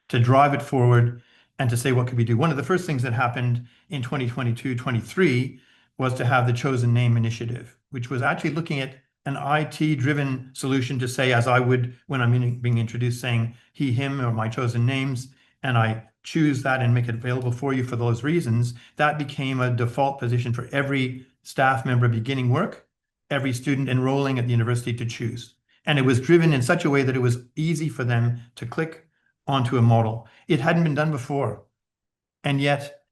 to drive it forward and to say, what could we do? One of the first things that happened in 2022-23 was to have the Chosen Name Initiative, which was actually looking at an IT-driven solution to say, as I would when I'm being introduced, saying he, him, or my chosen names, and I choose that and make it available for you for those reasons, that became a default position for every staff member beginning work, every student enrolling at the university to choose. And it was driven in such a way that it was easy for them to click onto a model. It hadn't been done before. And yet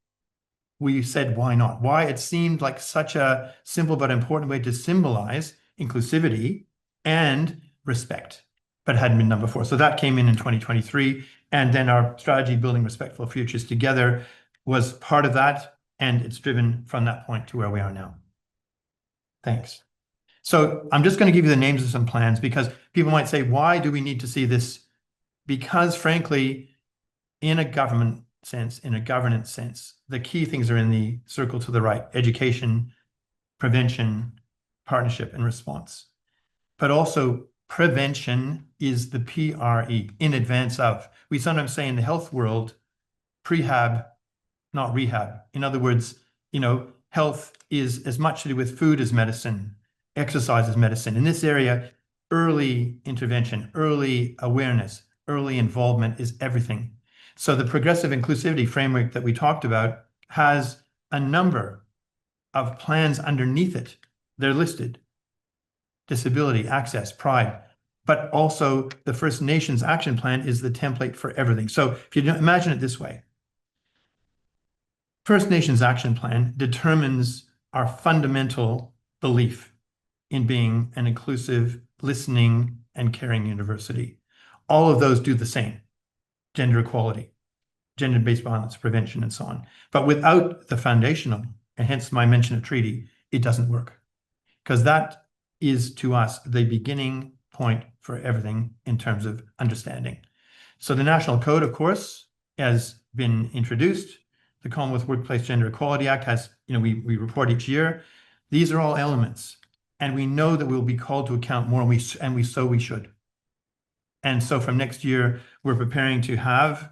we said, why not? Why? It seemed like such a simple but important way to symbolize inclusivity and respect, but hadn't been done before. So that came in 2023. And then our strategy, Building Respectful Futures Together, was part of that. And it's driven from that point to where we are now. Thanks. So I'm just going to give you the names of some plans, because people might say, why do we need to see this? Because frankly, in a government sense, in a governance sense, the key things are in the circle to the right: education, prevention, partnership, and response. But also prevention is the PRE, in advance of. We sometimes say in the health world, prehab, not rehab. In other words, health is as much to do with food as medicine, exercise as medicine. In this area, early intervention, early awareness, early involvement is everything. So the progressive inclusivity framework that we talked about has a number of plans underneath it. They're listed: disability, access, pride, but also the First Nations Action Plan is the template for everything. So if you imagine it this way, First Nations Action Plan determines our fundamental belief in being an inclusive, listening, and caring university. All of those do the same: gender equality, gender-based violence prevention, and so on. But without the foundational, and hence my mention of treaty, it doesn't work. Because that is, to us, the beginning point for everything in terms of understanding. So the National Code, of course, has been introduced. The Commonwealth Workplace Gender Equality Act has, we report each year. These are all elements. And we know that we'll be called to account more, and we should. And so from next year, we're preparing to have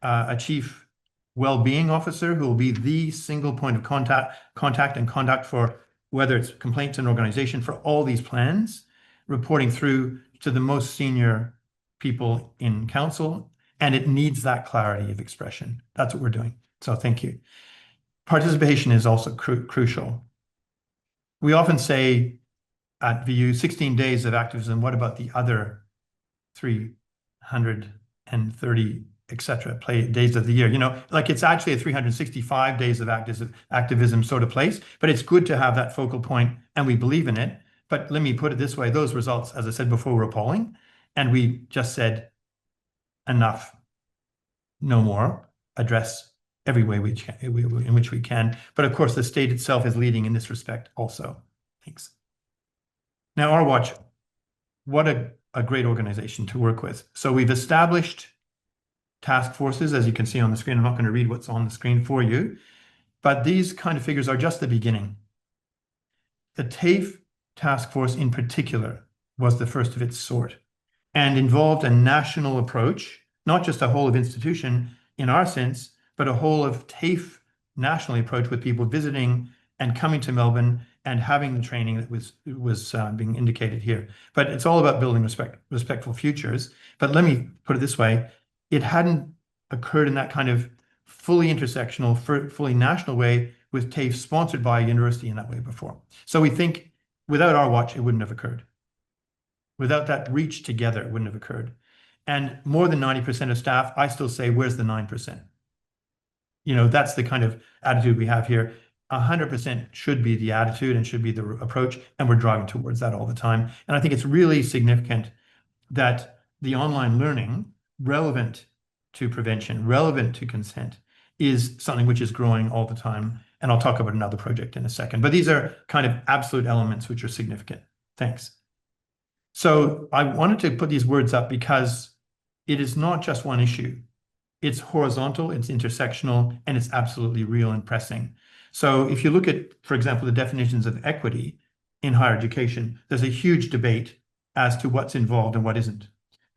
a chief well-being officer who will be the single point of contact and conduct for whether it's complaints and organization for all these plans, reporting through to the most senior people in council. And it needs that clarity of expression. That's what we're doing. So thank you. Participation is also crucial. We often say at VU, 16 days of activism. What about the other 330, etc. days of the year? Like it's actually a 365 days of activism sort of place, but it's good to have that focal point, and we believe in it. But let me put it this way: those results, as I said before, were appalling, and we just said enough, no more, address every way in which we can. But of course, the state itself is leading in this respect also. Thanks. Now, our watch, what a great organization to work with. So we've established task forces, as you can see on the screen. I'm not going to read what's on the screen for you, but these kind of figures are just the beginning. The TAFE task force in particular was the first of its sort and involved a national approach, not just a whole of institution in our sense, but a whole of TAFE nationally approach with people visiting and coming to Melbourne and having the training that was being indicated here. But it's all about building respectful futures. But let me put it this way: it hadn't occurred in that kind of fully intersectional, fully national way with TAFE sponsored by a university in that way before. So we think without our watch, it wouldn't have occurred. Without that reach together, it wouldn't have occurred. And more than 90% of staff, I still say, where's the 9%? That's the kind of attitude we have here. 100% should be the attitude and should be the approach, and we're driving towards that all the time. And I think it's really significant that the online learning, relevant to prevention, relevant to consent, is something which is growing all the time. And I'll talk about another project in a second. But these are kind of absolute elements which are significant. Thanks. So I wanted to put these words up because it is not just one issue. It's horizontal, it's intersectional, and it's absolutely real and pressing. So if you look at, for example, the definitions of equity in higher education, there's a huge debate as to what's involved and what isn't.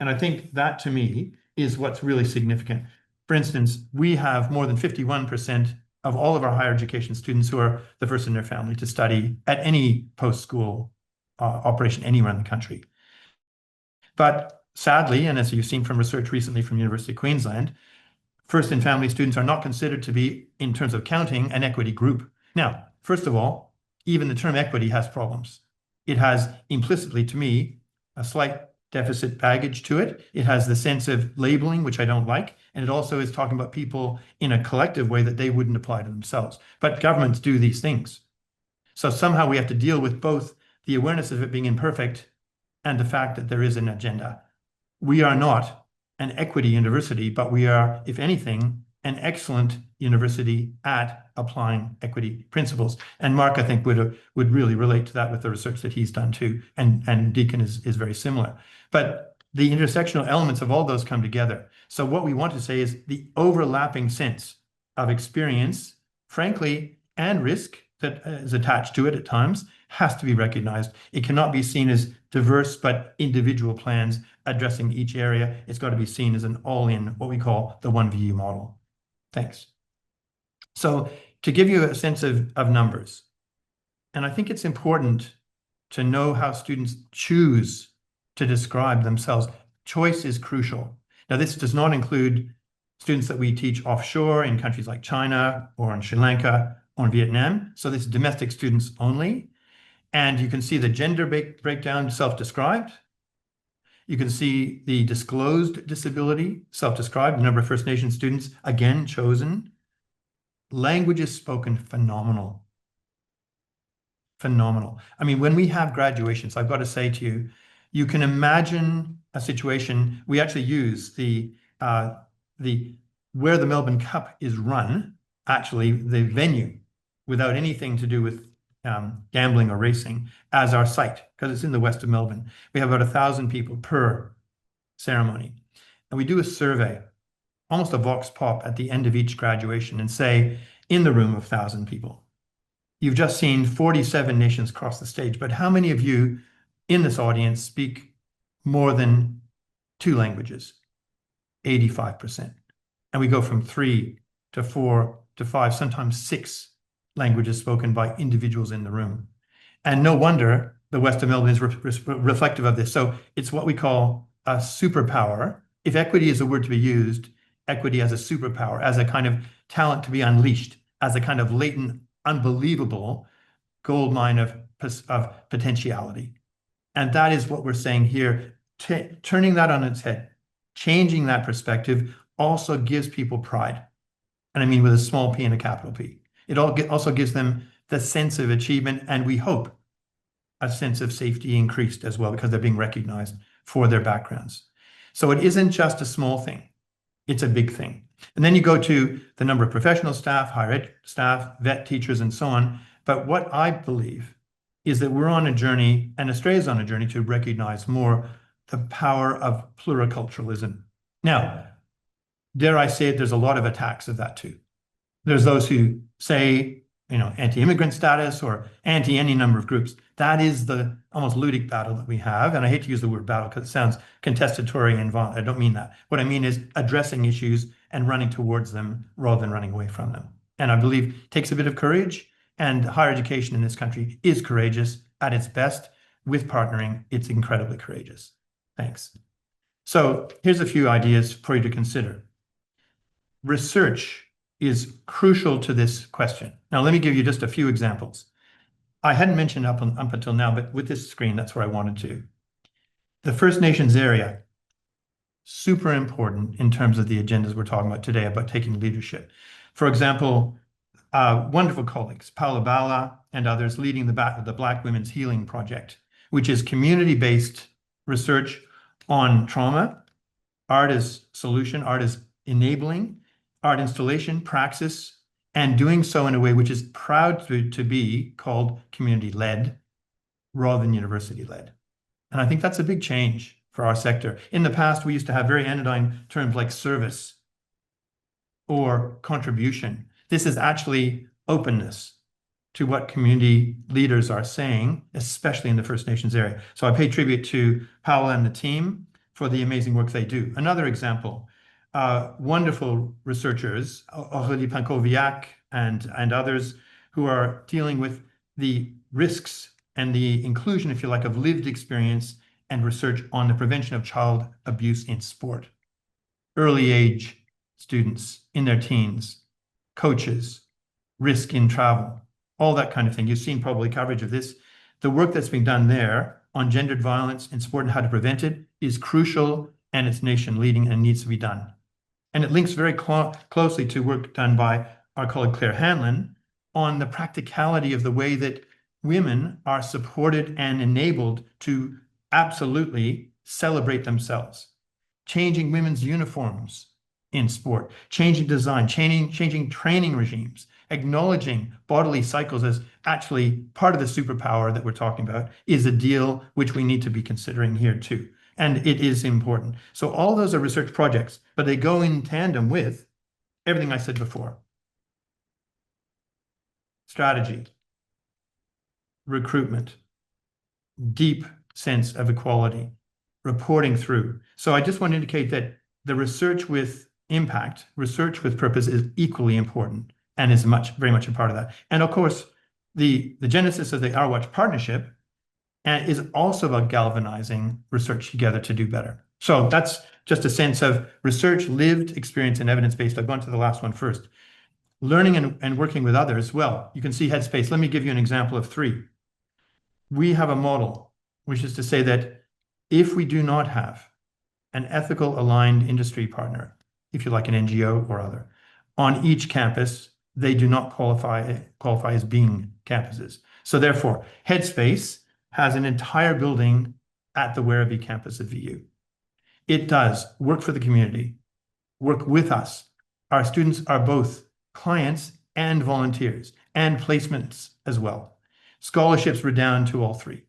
And I think that, to me, is what's really significant. For instance, we have more than 51% of all of our higher education students who are the first in their family to study at any post-school operation anywhere in the country. But sadly, and as you've seen from research recently from University of Queensland, first and family students are not considered to be, in terms of counting, an equity group. Now, first of all, even the term equity has problems. It has implicitly, to me, a slight deficit baggage to it. It has the sense of labeling, which I don't like. And it also is talking about people in a collective way that they wouldn't apply to themselves. But governments do these things. So somehow we have to deal with both the awareness of it being imperfect and the fact that there is an agenda. We are not an equity university, but we are, if anything, an excellent university at applying equity principles. And Mark, I think, would really relate to that with the research that he's done too. And Deakin is very similar. But the intersectional elements of all those come together. So what we want to say is the overlapping sense of experience, frankly, and risk that is attached to it at times has to be recognized. It cannot be seen as diverse but individual plans addressing each area. It's got to be seen as an all-in, what we call the 1VU model. Thanks. So to give you a sense of numbers, and I think it's important to know how students choose to describe themselves. Choice is crucial. Now, this does not include students that we teach offshore in countries like China or in Sri Lanka or in Vietnam. So this is domestic students only. And you can see the gender breakdown self-described. You can see the disclosed disability self-described, the number of First Nation students, again, chosen. Languages spoken, phenomenal. Phenomenal. I mean, when we have graduations, I've got to say to you, you can imagine a situation. We actually use the where the Melbourne Cup is run, actually the venue, without anything to do with gambling or racing, as our site, because it's in the west of Melbourne. We have about 1,000 people per ceremony. And we do a survey, almost a vox pop at the end of each graduation, and say, in the room of 1,000 people, you've just seen 47 nations cross the stage, but how many of you in this audience speak more than 2 languages? 85%. And we go from 3 to 4 to 5, sometimes 6 languages spoken by individuals in the room. And no wonder the West of Melbourne is reflective of this. So it's what we call a superpower. If equity is a word to be used, equity as a superpower, as a kind of talent to be unleashed, as a kind of latent, unbelievable gold mine of potentiality. And that is what we're saying here. Turning that on its head, changing that perspective also gives people pride. And I mean with a small p and a capital P. It also gives them the sense of achievement, and we hope a sense of safety increased as well, because they're being recognized for their backgrounds. So it isn't just a small thing, it's a big thing. And then you go to the number of professional staff, higher ed staff, vet teachers, and so on. But what I believe is that we're on a journey, and Australia's on a journey, to recognize more the power of pluriculturalism. Now, dare I say it, there's a lot of attacks of that too. There's those who say, anti-immigrant status or anti any number of groups. That is the almost ludic battle that we have. And I hate to use the word battle because it sounds contestatory and violent. I don't mean that. What I mean is addressing issues and running towards them rather than running away from them. And I believe it takes a bit of courage, and higher education in this country is courageous at its best. With partnering, it's incredibly courageous. Thanks. So here's a few ideas for you to consider. Research is crucial to this question. Now, let me give you just a few examples. I hadn't mentioned up until now, but with this screen, that's where I wanted to. The First Nations area, super important in terms of the agendas we're talking about today about taking leadership. For example, wonderful colleagues, Paula Bala and others, leading the Black Women's Healing Project, which is community-based research on trauma. Art is solution, art is enabling, art installation, praxis, and doing so in a way which is proud to be called community-led rather than university-led. And I think that's a big change for our sector. In the past, we used to have very anodyne terms like service or contribution. This is actually openness to what community leaders are saying, especially in the First Nations area. So I pay tribute to Paola and the team for the amazing work they do. Another example, wonderful researchers, Aurélie Pankoviak and others, who are dealing with the risks and the inclusion, if you like, of lived experience and research on the prevention of child abuse in sport. Early age students in their teens, coaches, risk in travel, all that kind of thing. You've seen probably coverage of this. The work that's being done there on gendered violence in sport and how to prevent it is crucial, and it's nation leading and needs to be done. And it links very closely to work done by our colleague Claire Hanlon on the practicality of the way that women are supported and enabled to absolutely celebrate themselves. Changing women's uniforms in sport, changing design, changing training regimes, acknowledging bodily cycles as actually part of the superpower that we're talking about is a deal which we need to be considering here too. And it is important. So all those are research projects, but they go in tandem with everything I said before. Strategy, recruitment, deep sense of equality, reporting through. So I just want to indicate that the research with impact, research with purpose is equally important and is very much a part of that. And of course, the genesis of the Our Watch partnership is also about galvanizing research together to do better. So that's just a sense of research, lived experience, and evidence-based. I'll go on to the last one first. Learning and working with others. Well, you can see Headspace. Let me give you an example of 3. We have a model, which is to say that if we do not have an ethical aligned industry partner, if you like an NGO or other, on each campus, they do not qualify as being campuses. So therefore, Headspace has an entire building at the Werribee campus of VU. It does work for the community, work with us. Our students are both clients and volunteers and placements as well. Scholarships redound to all 3.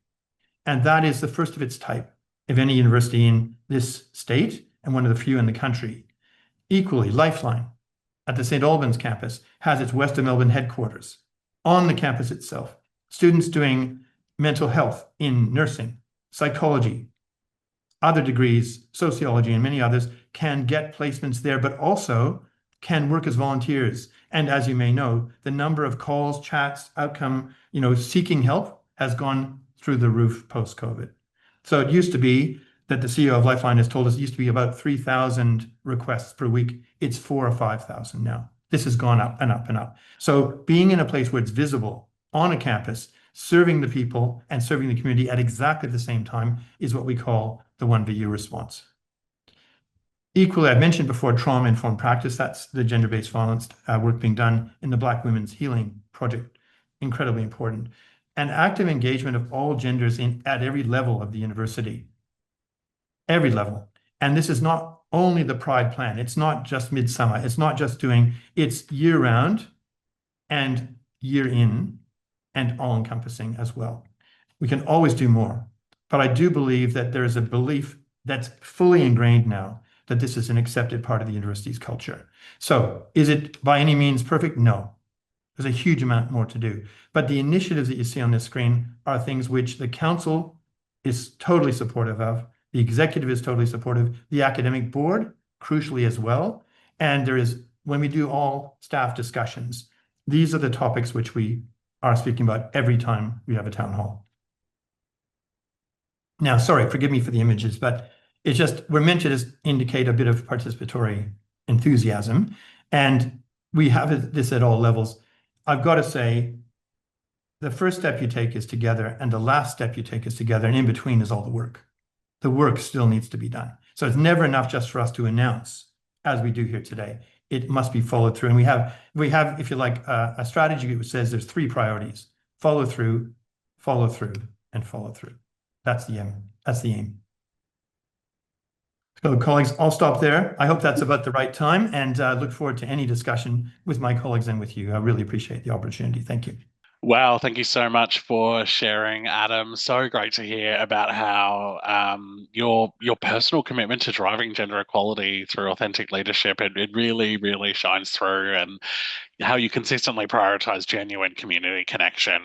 And that is the first of its type of any university in this state and one of the few in the country. Equally, Lifeline at the St. Albans campus has its West of Melbourne headquarters on the campus itself. Students doing mental health in nursing, psychology, other degrees, sociology, and many others can get placements there, but also can work as volunteers. And as you may know, the number of calls, chats, outcome, seeking help has gone through the roof post-COVID. So it used to be that the CEO of Lifeline has told us it used to be about 3,000 requests per week. It's 4,000 or 5,000 now. This has gone up and up and up. So being in a place where it's visible on a campus, serving the people and serving the community at exactly the same time is what we call the 1VU response. Equally, I've mentioned before trauma-informed practice. That's the gender-based violence work being done in the Black Women's Healing Project. Incredibly important. And active engagement of all genders at every level of the university. Every level. And this is not only the Pride Plan. It's not just midsummer. It's not just it's year-round and year-in and all-encompassing as well. We can always do more. But I do believe that there is a belief that's fully ingrained now that this is an accepted part of the university's culture. So is it by any means perfect? No. There's a huge amount more to do. But the initiatives that you see on this screen are things which the council is totally supportive of. The executive is totally supportive. The academic board, crucially as well. And when we do all staff discussions, these are the topics which we are speaking about every time we have a town hall. Now, sorry, forgive me for the images, but it's just, we're meant to just indicate a bit of participatory enthusiasm. And we have this at all levels. I've got to say, the first step you take is together, and the last step you take is together, and in between is all the work. The work still needs to be done. So it's never enough just for us to announce, as we do here today. It must be followed through. And we have, if you like, a strategy which says there's 3 priorities: follow through, and follow through. That's the aim. That's the aim. So colleagues, I'll stop there. I hope that's about the right time, and look forward to any discussion with my colleagues and with you. I really appreciate the opportunity. Thank you. Wow, thank you so much for sharing, Adam. So great to hear about how your personal commitment to driving gender equality through authentic leadership, it really, really shines through, and how you consistently prioritize genuine community connection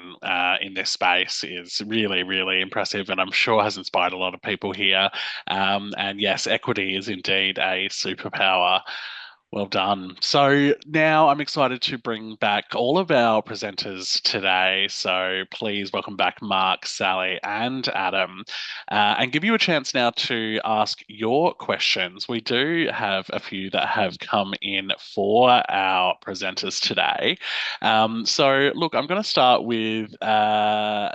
in this space is really, really impressive, and I'm sure has inspired a lot of people here. And yes, equity is indeed a superpower. Well done. So now I'm excited to bring back all of our presenters today. So please welcome back Mark, Sally, and Adam, and give you a chance now to ask your questions. We do have a few that have come in for our presenters today. So look, I'm going to start with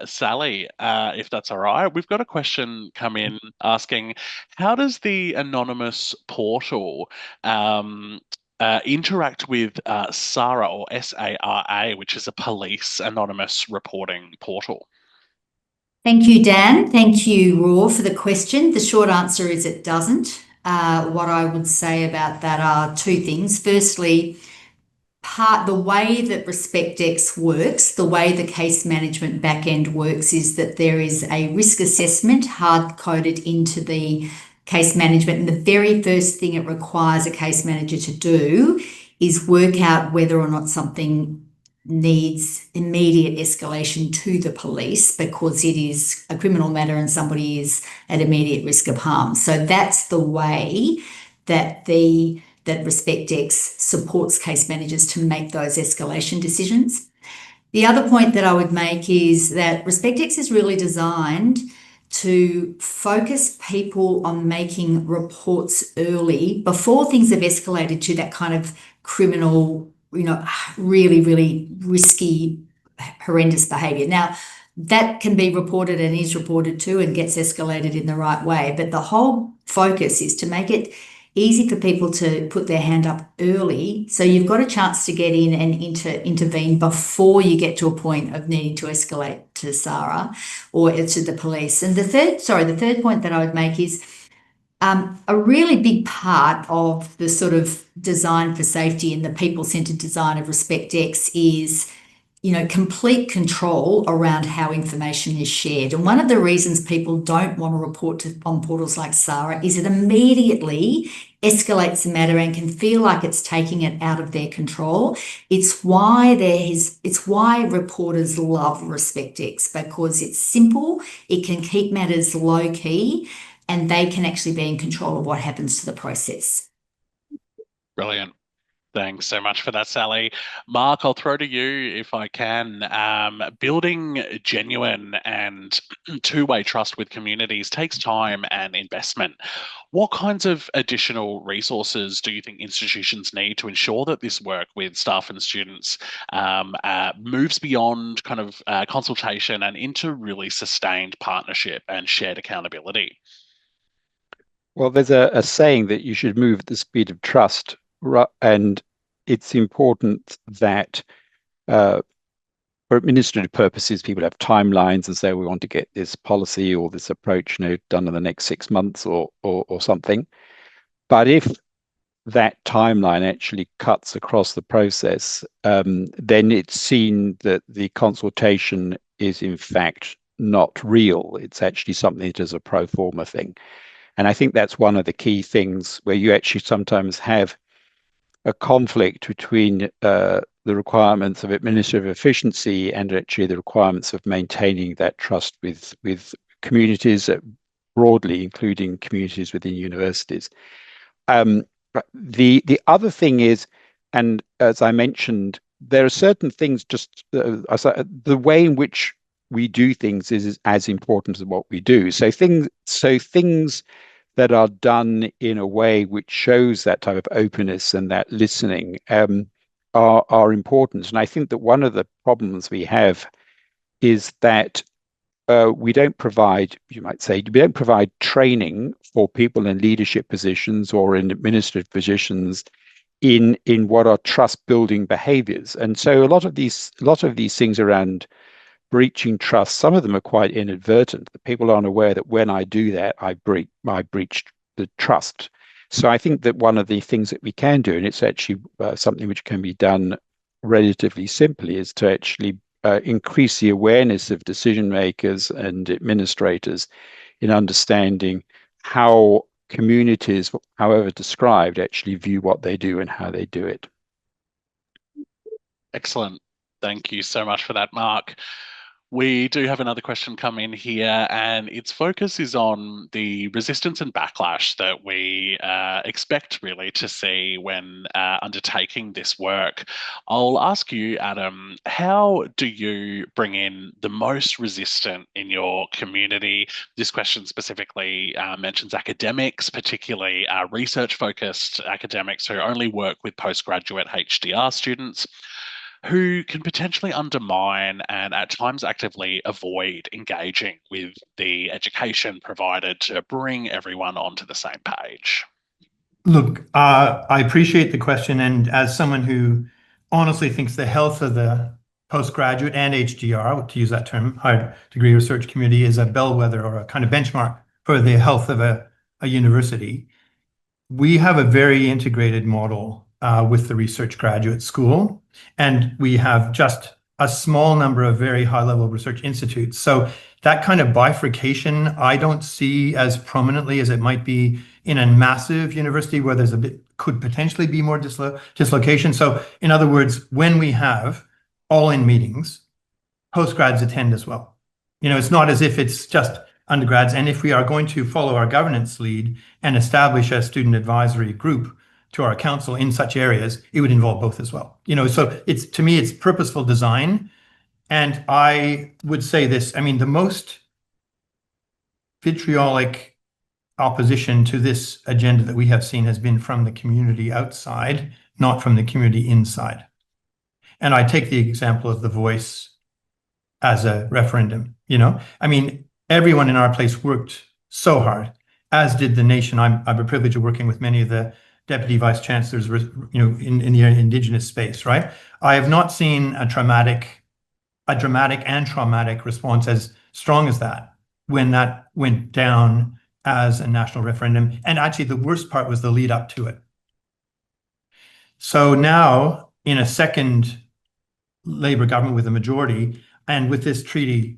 Sally, if that's all right. We've got a question come in asking, how does the anonymous portal interact with SARA, or SARA, which is a police anonymous reporting portal? Thank you, Dan. Thank you, Raw, for the question. The short answer is it doesn't. What I would say about that are two things. Firstly, the way that RespectX works, the way the case management backend works, is that there is a risk assessment hard-coded into the case management. And the very first thing it requires a case manager to do is work out whether or not something needs immediate escalation to the police because it is a criminal matter and somebody is at immediate risk of harm. So that's the way that that RespectX supports case managers to make those escalation decisions. The other point that I would make is that RespectX is really designed to focus people on making reports early before things have escalated to that kind of criminal, really, really risky, horrendous behavior. Now, that can be reported and is reported to and gets escalated in the right way. But the whole focus is to make it easy for people to put their hand up early, so you've got a chance to get in and intervene before you get to a point of needing to escalate to SARA or to the police. And the third point that I would make is a really big part of the sort of design for safety and the people-centered design of RespectX is complete control around how information is shared. And one of the reasons people don't want to report on portals like SARA is it immediately escalates the matter and can feel like it's taking it out of their control. It's why reporters love RespectX, because it's simple, it can keep matters low key, and they can actually be in control of what happens to the process. Brilliant. Thanks so much for that, Sally. Mark, I'll throw to you if I can. Building genuine and two-way trust with communities takes time and investment. What kinds of additional resources do you think institutions need to ensure that this work with staff and students moves beyond kind of consultation and into really sustained partnership and shared accountability? Well, there's a saying that you should move at the speed of trust, and it's important that for administrative purposes, people have timelines and say, we want to get this policy or this approach done in the next 6 months or something. But if that timeline actually cuts across the process, then it's seen that the consultation is in fact not real. It's actually something that is a pro forma thing. And I think that's one of the key things where you actually sometimes have a conflict between the requirements of administrative efficiency and actually the requirements of maintaining that trust with communities broadly, including communities within universities. The other thing is, and as I mentioned, there are certain things just the way in which we do things is as important as what we do. So things that are done in a way which shows that type of openness and that listening are important. And I think that one of the problems we have is that we don't provide, you might say, we don't provide training for people in leadership positions or in administrative positions in what are trust building behaviors. And so a lot of these things around breaching trust, some of them are quite inadvertent. The people aren't aware that when I do that, I breached the trust. So I think that one of the things that we can do, and it's actually something which can be done relatively simply, is to actually increase the awareness of decision makers and administrators in understanding how communities, however described, actually view what they do and how they do it. Excellent. Thank you so much for that, Mark. We do have another question come in here, and its focus is on the resistance and backlash that we expect really to see when undertaking this work. I'll ask you, Adam, how do you bring in the most resistant in your community? This question specifically mentions academics, particularly research-focused academics who only work with postgraduate HDR students, who can potentially undermine and at times actively avoid engaging with the education provided to bring everyone onto the same page. Look, I appreciate the question, and as someone who honestly thinks the health of the postgraduate and HDR, to use that term, higher degree research community, is a bellwether or a kind of benchmark for the health of a university. We have a very integrated model with the research graduate school, and we have just a small number of very high-level research institutes. So that kind of bifurcation I don't see as prominently as it might be in a massive university where there's could potentially be more dislocation. So in other words, when we have all-in meetings, postgrads attend as well. It's not as if it's just undergrads. And if we are going to follow our governance lead and establish a student advisory group to our council in such areas, it would involve both as well. So to me, it's purposeful design. And I would say this, the most vitriolic opposition to this agenda that we have seen has been from the community outside, not from the community inside. And I take the example of the Voice as a referendum. Everyone in our place worked so hard, as did the nation. I have a privilege of working with many of the deputy vice-chancellors, in the Indigenous space, right? I have not seen a dramatic and traumatic response as strong as that when that went down as a national referendum. And actually, the worst part was the lead up to it. So now, in a second Labour government with a majority, and with this treaty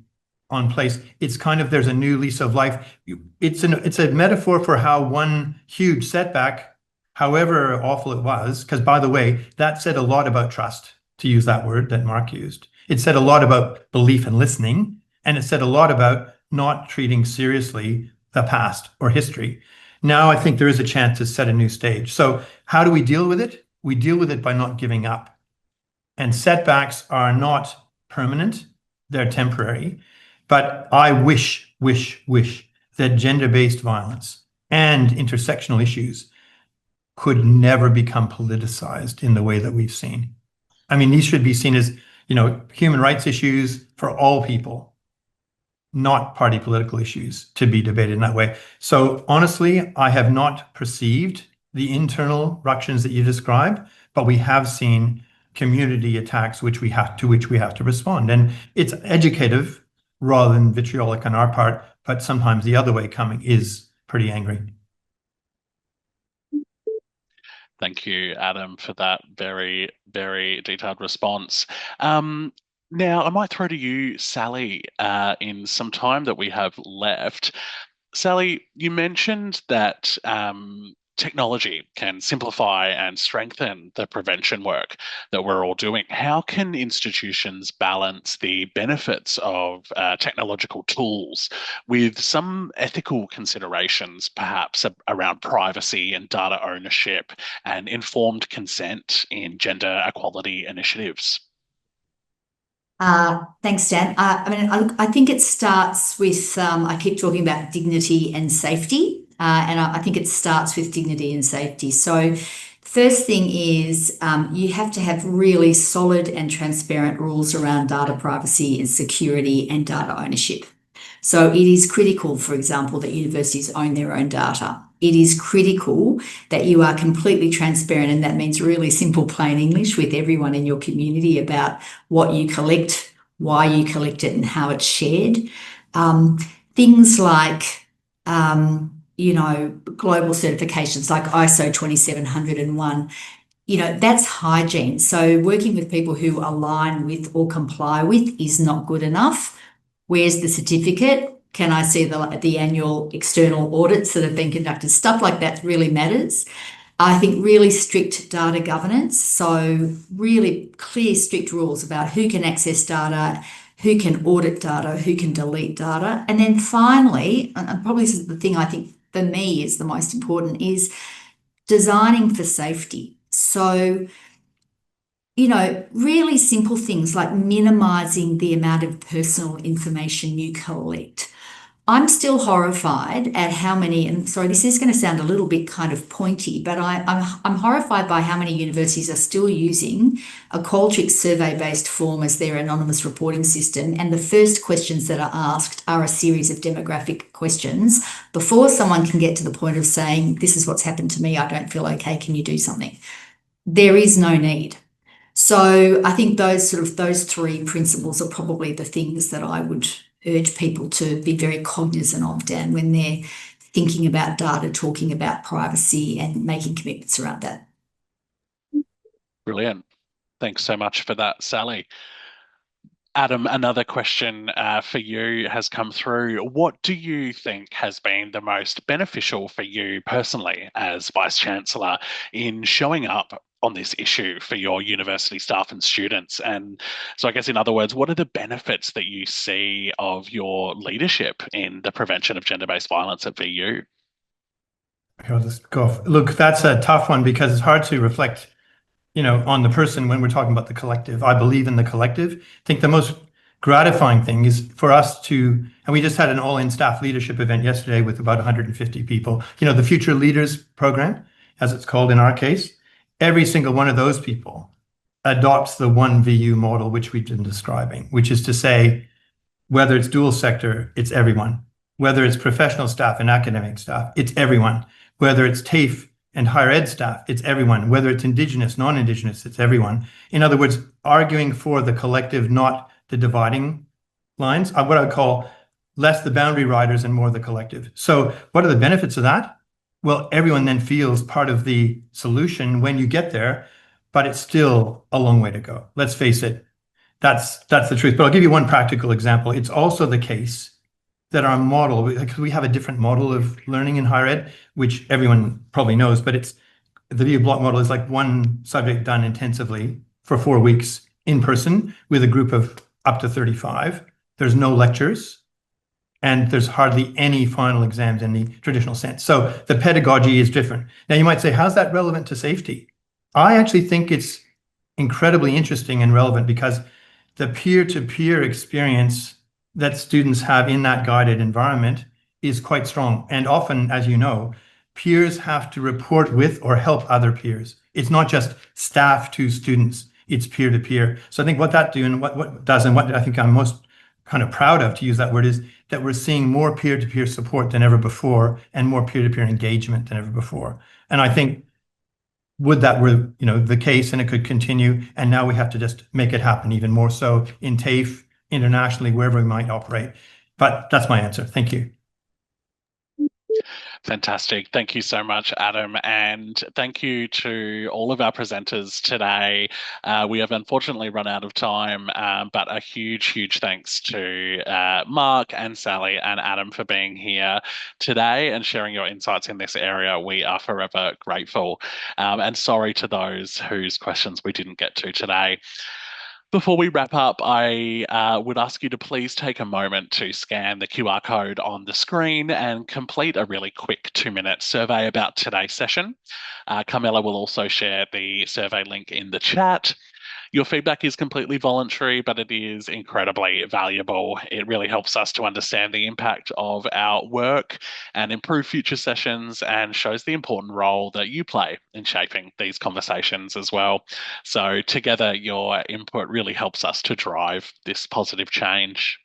on place, it's kind of, there's a new lease of life. It's a metaphor for how one huge setback, however awful it was, because by the way, that said a lot about trust, to use that word that Mark used. It said a lot about belief and listening, and it said a lot about not treating seriously the past or history. Now I think there is a chance to set a new stage. So how do we deal with it? We deal with it by not giving up. And setbacks are not permanent, they're temporary. But I wish that gender-based violence and intersectional issues could never become politicized in the way that we've seen. These should be seen as, human rights issues for all people, not party political issues to be debated in that way. So honestly, I have not perceived the internal ructions that you described, but we have seen community attacks to which we have to respond. And it's educative rather than vitriolic on our part, but sometimes the other way coming is pretty angry. Thank you, Adam, for that very, very detailed response. Now, I might throw to you, Sally, in some time that we have left. Sally, you mentioned that technology can simplify and strengthen the prevention work that we're all doing. How can institutions balance the benefits of technological tools with some ethical considerations, perhaps around privacy and data ownership and informed consent in gender equality initiatives? Thanks, Dan. I think it starts with, I keep talking about dignity and safety, and I think it starts with dignity and safety. So first thing is you have to have really solid and transparent rules around data privacy and security and data ownership. So it is critical, for example, that universities own their own data. It is critical that you are completely transparent, and that means really simple, plain English with everyone in your community about what you collect, why you collect it, and how it's shared. Things like, global certifications like ISO 27001, that's hygiene. So working with people who align with or comply with is not good enough. Where's the certificate? Can I see the annual external audits that have been conducted? Stuff like that really matters. I think really strict data governance, so really clear, strict rules about who can access data, who can audit data, who can delete data. And then finally, and probably this is the thing I think for me is the most important, is designing for safety. So, you know, really simple things like minimizing the amount of personal information you collect. I'm still horrified at how many, and sorry, this is going to sound a little bit kind of pointy, but I'm horrified by how many universities are still using a Qualtrics survey-based form as their anonymous reporting system. And the first questions that are asked are a series of demographic questions before someone can get to the point of saying, this is what's happened to me, I don't feel okay, can you do something? There is no need. So I think those three principles are probably the things that I would urge people to be very cognizant of, Dan, when they're thinking about data, talking about privacy and making commitments around that. Brilliant. Thanks so much for that, Sally. Adam, another question for you has come through. What do you think has been the most beneficial for you personally as Vice-Chancellor in showing up on this issue for your university staff and students? And so I guess in other words, what are the benefits that you see of your leadership in the prevention of gender-based violence at VU? I'll just go. Look, that's a tough one because it's hard to reflect, you know, on the person when we're talking about the collective. I believe in the collective. I think the most gratifying thing is for us to, and we just had an all-in staff leadership event yesterday with about 150 people, you know, the Future Leaders program, as it's called in our case. Every single one of those people adopts the one VU model, which we've been describing, which is to say, whether it's dual sector, it's everyone. Whether it's professional staff and academic staff, it's everyone. Whether it's TAFE and higher ed staff, it's everyone. Whether it's Indigenous, non-Indigenous, it's everyone. In other words, arguing for the collective, not the dividing lines. What I would call less the boundary riders and more the collective. So what are the benefits of that? Well, everyone then feels part of the solution when you get there, but it's still a long way to go. Let's face it, that's the truth. But I'll give you one practical example. It's also the case that our model, we have a different model of learning in higher ed, which everyone probably knows, but it's the VU block model is like one subject done intensively for 4 weeks in person with a group of up to 35. There's no lectures. And there's hardly any final exams in the traditional sense. So the pedagogy is different. Now you might say, how's that relevant to safety? I actually think it's incredibly interesting and relevant because the peer-to-peer experience that students have in that guided environment is quite strong. And often, as you know, peers have to report with or help other peers. It's not just staff to students, it's peer-to-peer. So I think what that do and what does, and what I think I'm most kind of proud of, to use that word, is that we're seeing more peer-to-peer support than ever before and more peer-to-peer engagement than ever before. And I think would that were, you know, the case and it could continue, and now we have to just make it happen even more so in TAFE, internationally, wherever we might operate. But that's my answer. Thank you. Fantastic. Thank you so much, Adam. And thank you to all of our presenters today. We have unfortunately run out of time, but a huge thanks to Mark and Sally and Adam for being here today and sharing your insights in this area. We are forever grateful. And sorry to those whose questions we didn't get to today. Before we wrap up, I would ask you to please take a moment to scan the QR code on the screen and complete a really quick 2-minute survey about today's session. Carmela will also share the survey link in the chat. Your feedback is completely voluntary, but it is incredibly valuable. It really helps us to understand the impact of our work and improve future sessions, and shows the important role that you play in shaping these conversations as well. So together, your input really helps us to drive this positive change.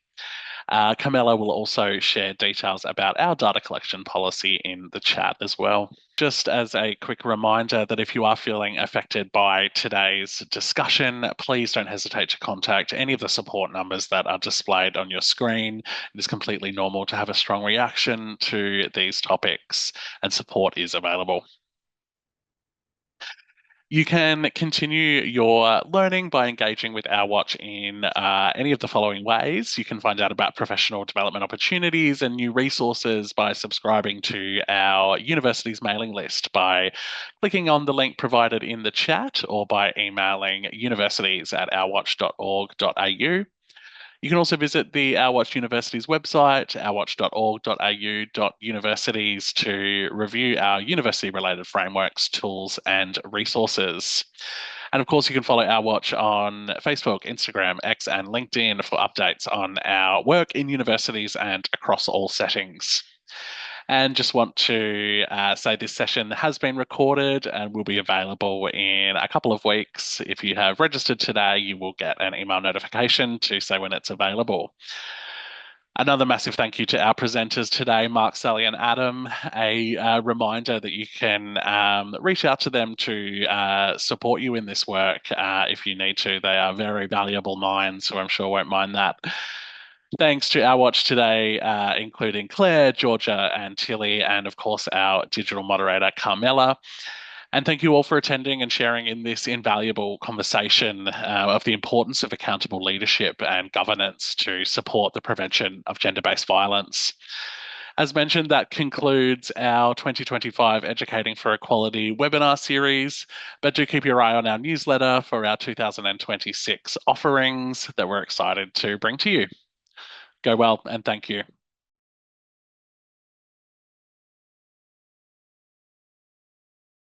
Carmela will also share details about our data collection policy in the chat as well. Just as a quick reminder that if you are feeling affected by today's discussion, please don't hesitate to contact any of the support numbers that are displayed on your screen. It is completely normal to have a strong reaction to these topics, and support is available. You can continue your learning by engaging with Our Watch in any of the following ways. You can find out about professional development opportunities and new resources by subscribing to our university's mailing list by clicking on the link provided in the chat, or by emailing universities@ourwatch.org.au. You can also visit the Our Watch University's website, ourwatch.org.au.universities, to review our university-related frameworks, tools, and resources. And of course, you can follow Our Watch on Facebook, Instagram, X, and LinkedIn for updates on our work in universities and across all settings. And just want to say this session has been recorded and will be available in a couple of weeks. If you have registered today, you will get an email notification to say when it's available. Another massive thank you to our presenters today, Mark, Sally, and Adam. A reminder that you can reach out to them to support you in this work if you need to. They are very valuable minds, so I'm sure won't mind that. Thanks to Our Watch today, including Claire, Georgia, and Tilly, and of course our digital moderator, Carmela. And thank you all for attending and sharing in this invaluable conversation of the importance of accountable leadership and governance to support the prevention of gender-based violence. As mentioned, that concludes our 2025 Educating for Equality webinar series, but do keep your eye on our newsletter for our 2026 offerings that we're excited to bring to you. Go well, and thank you.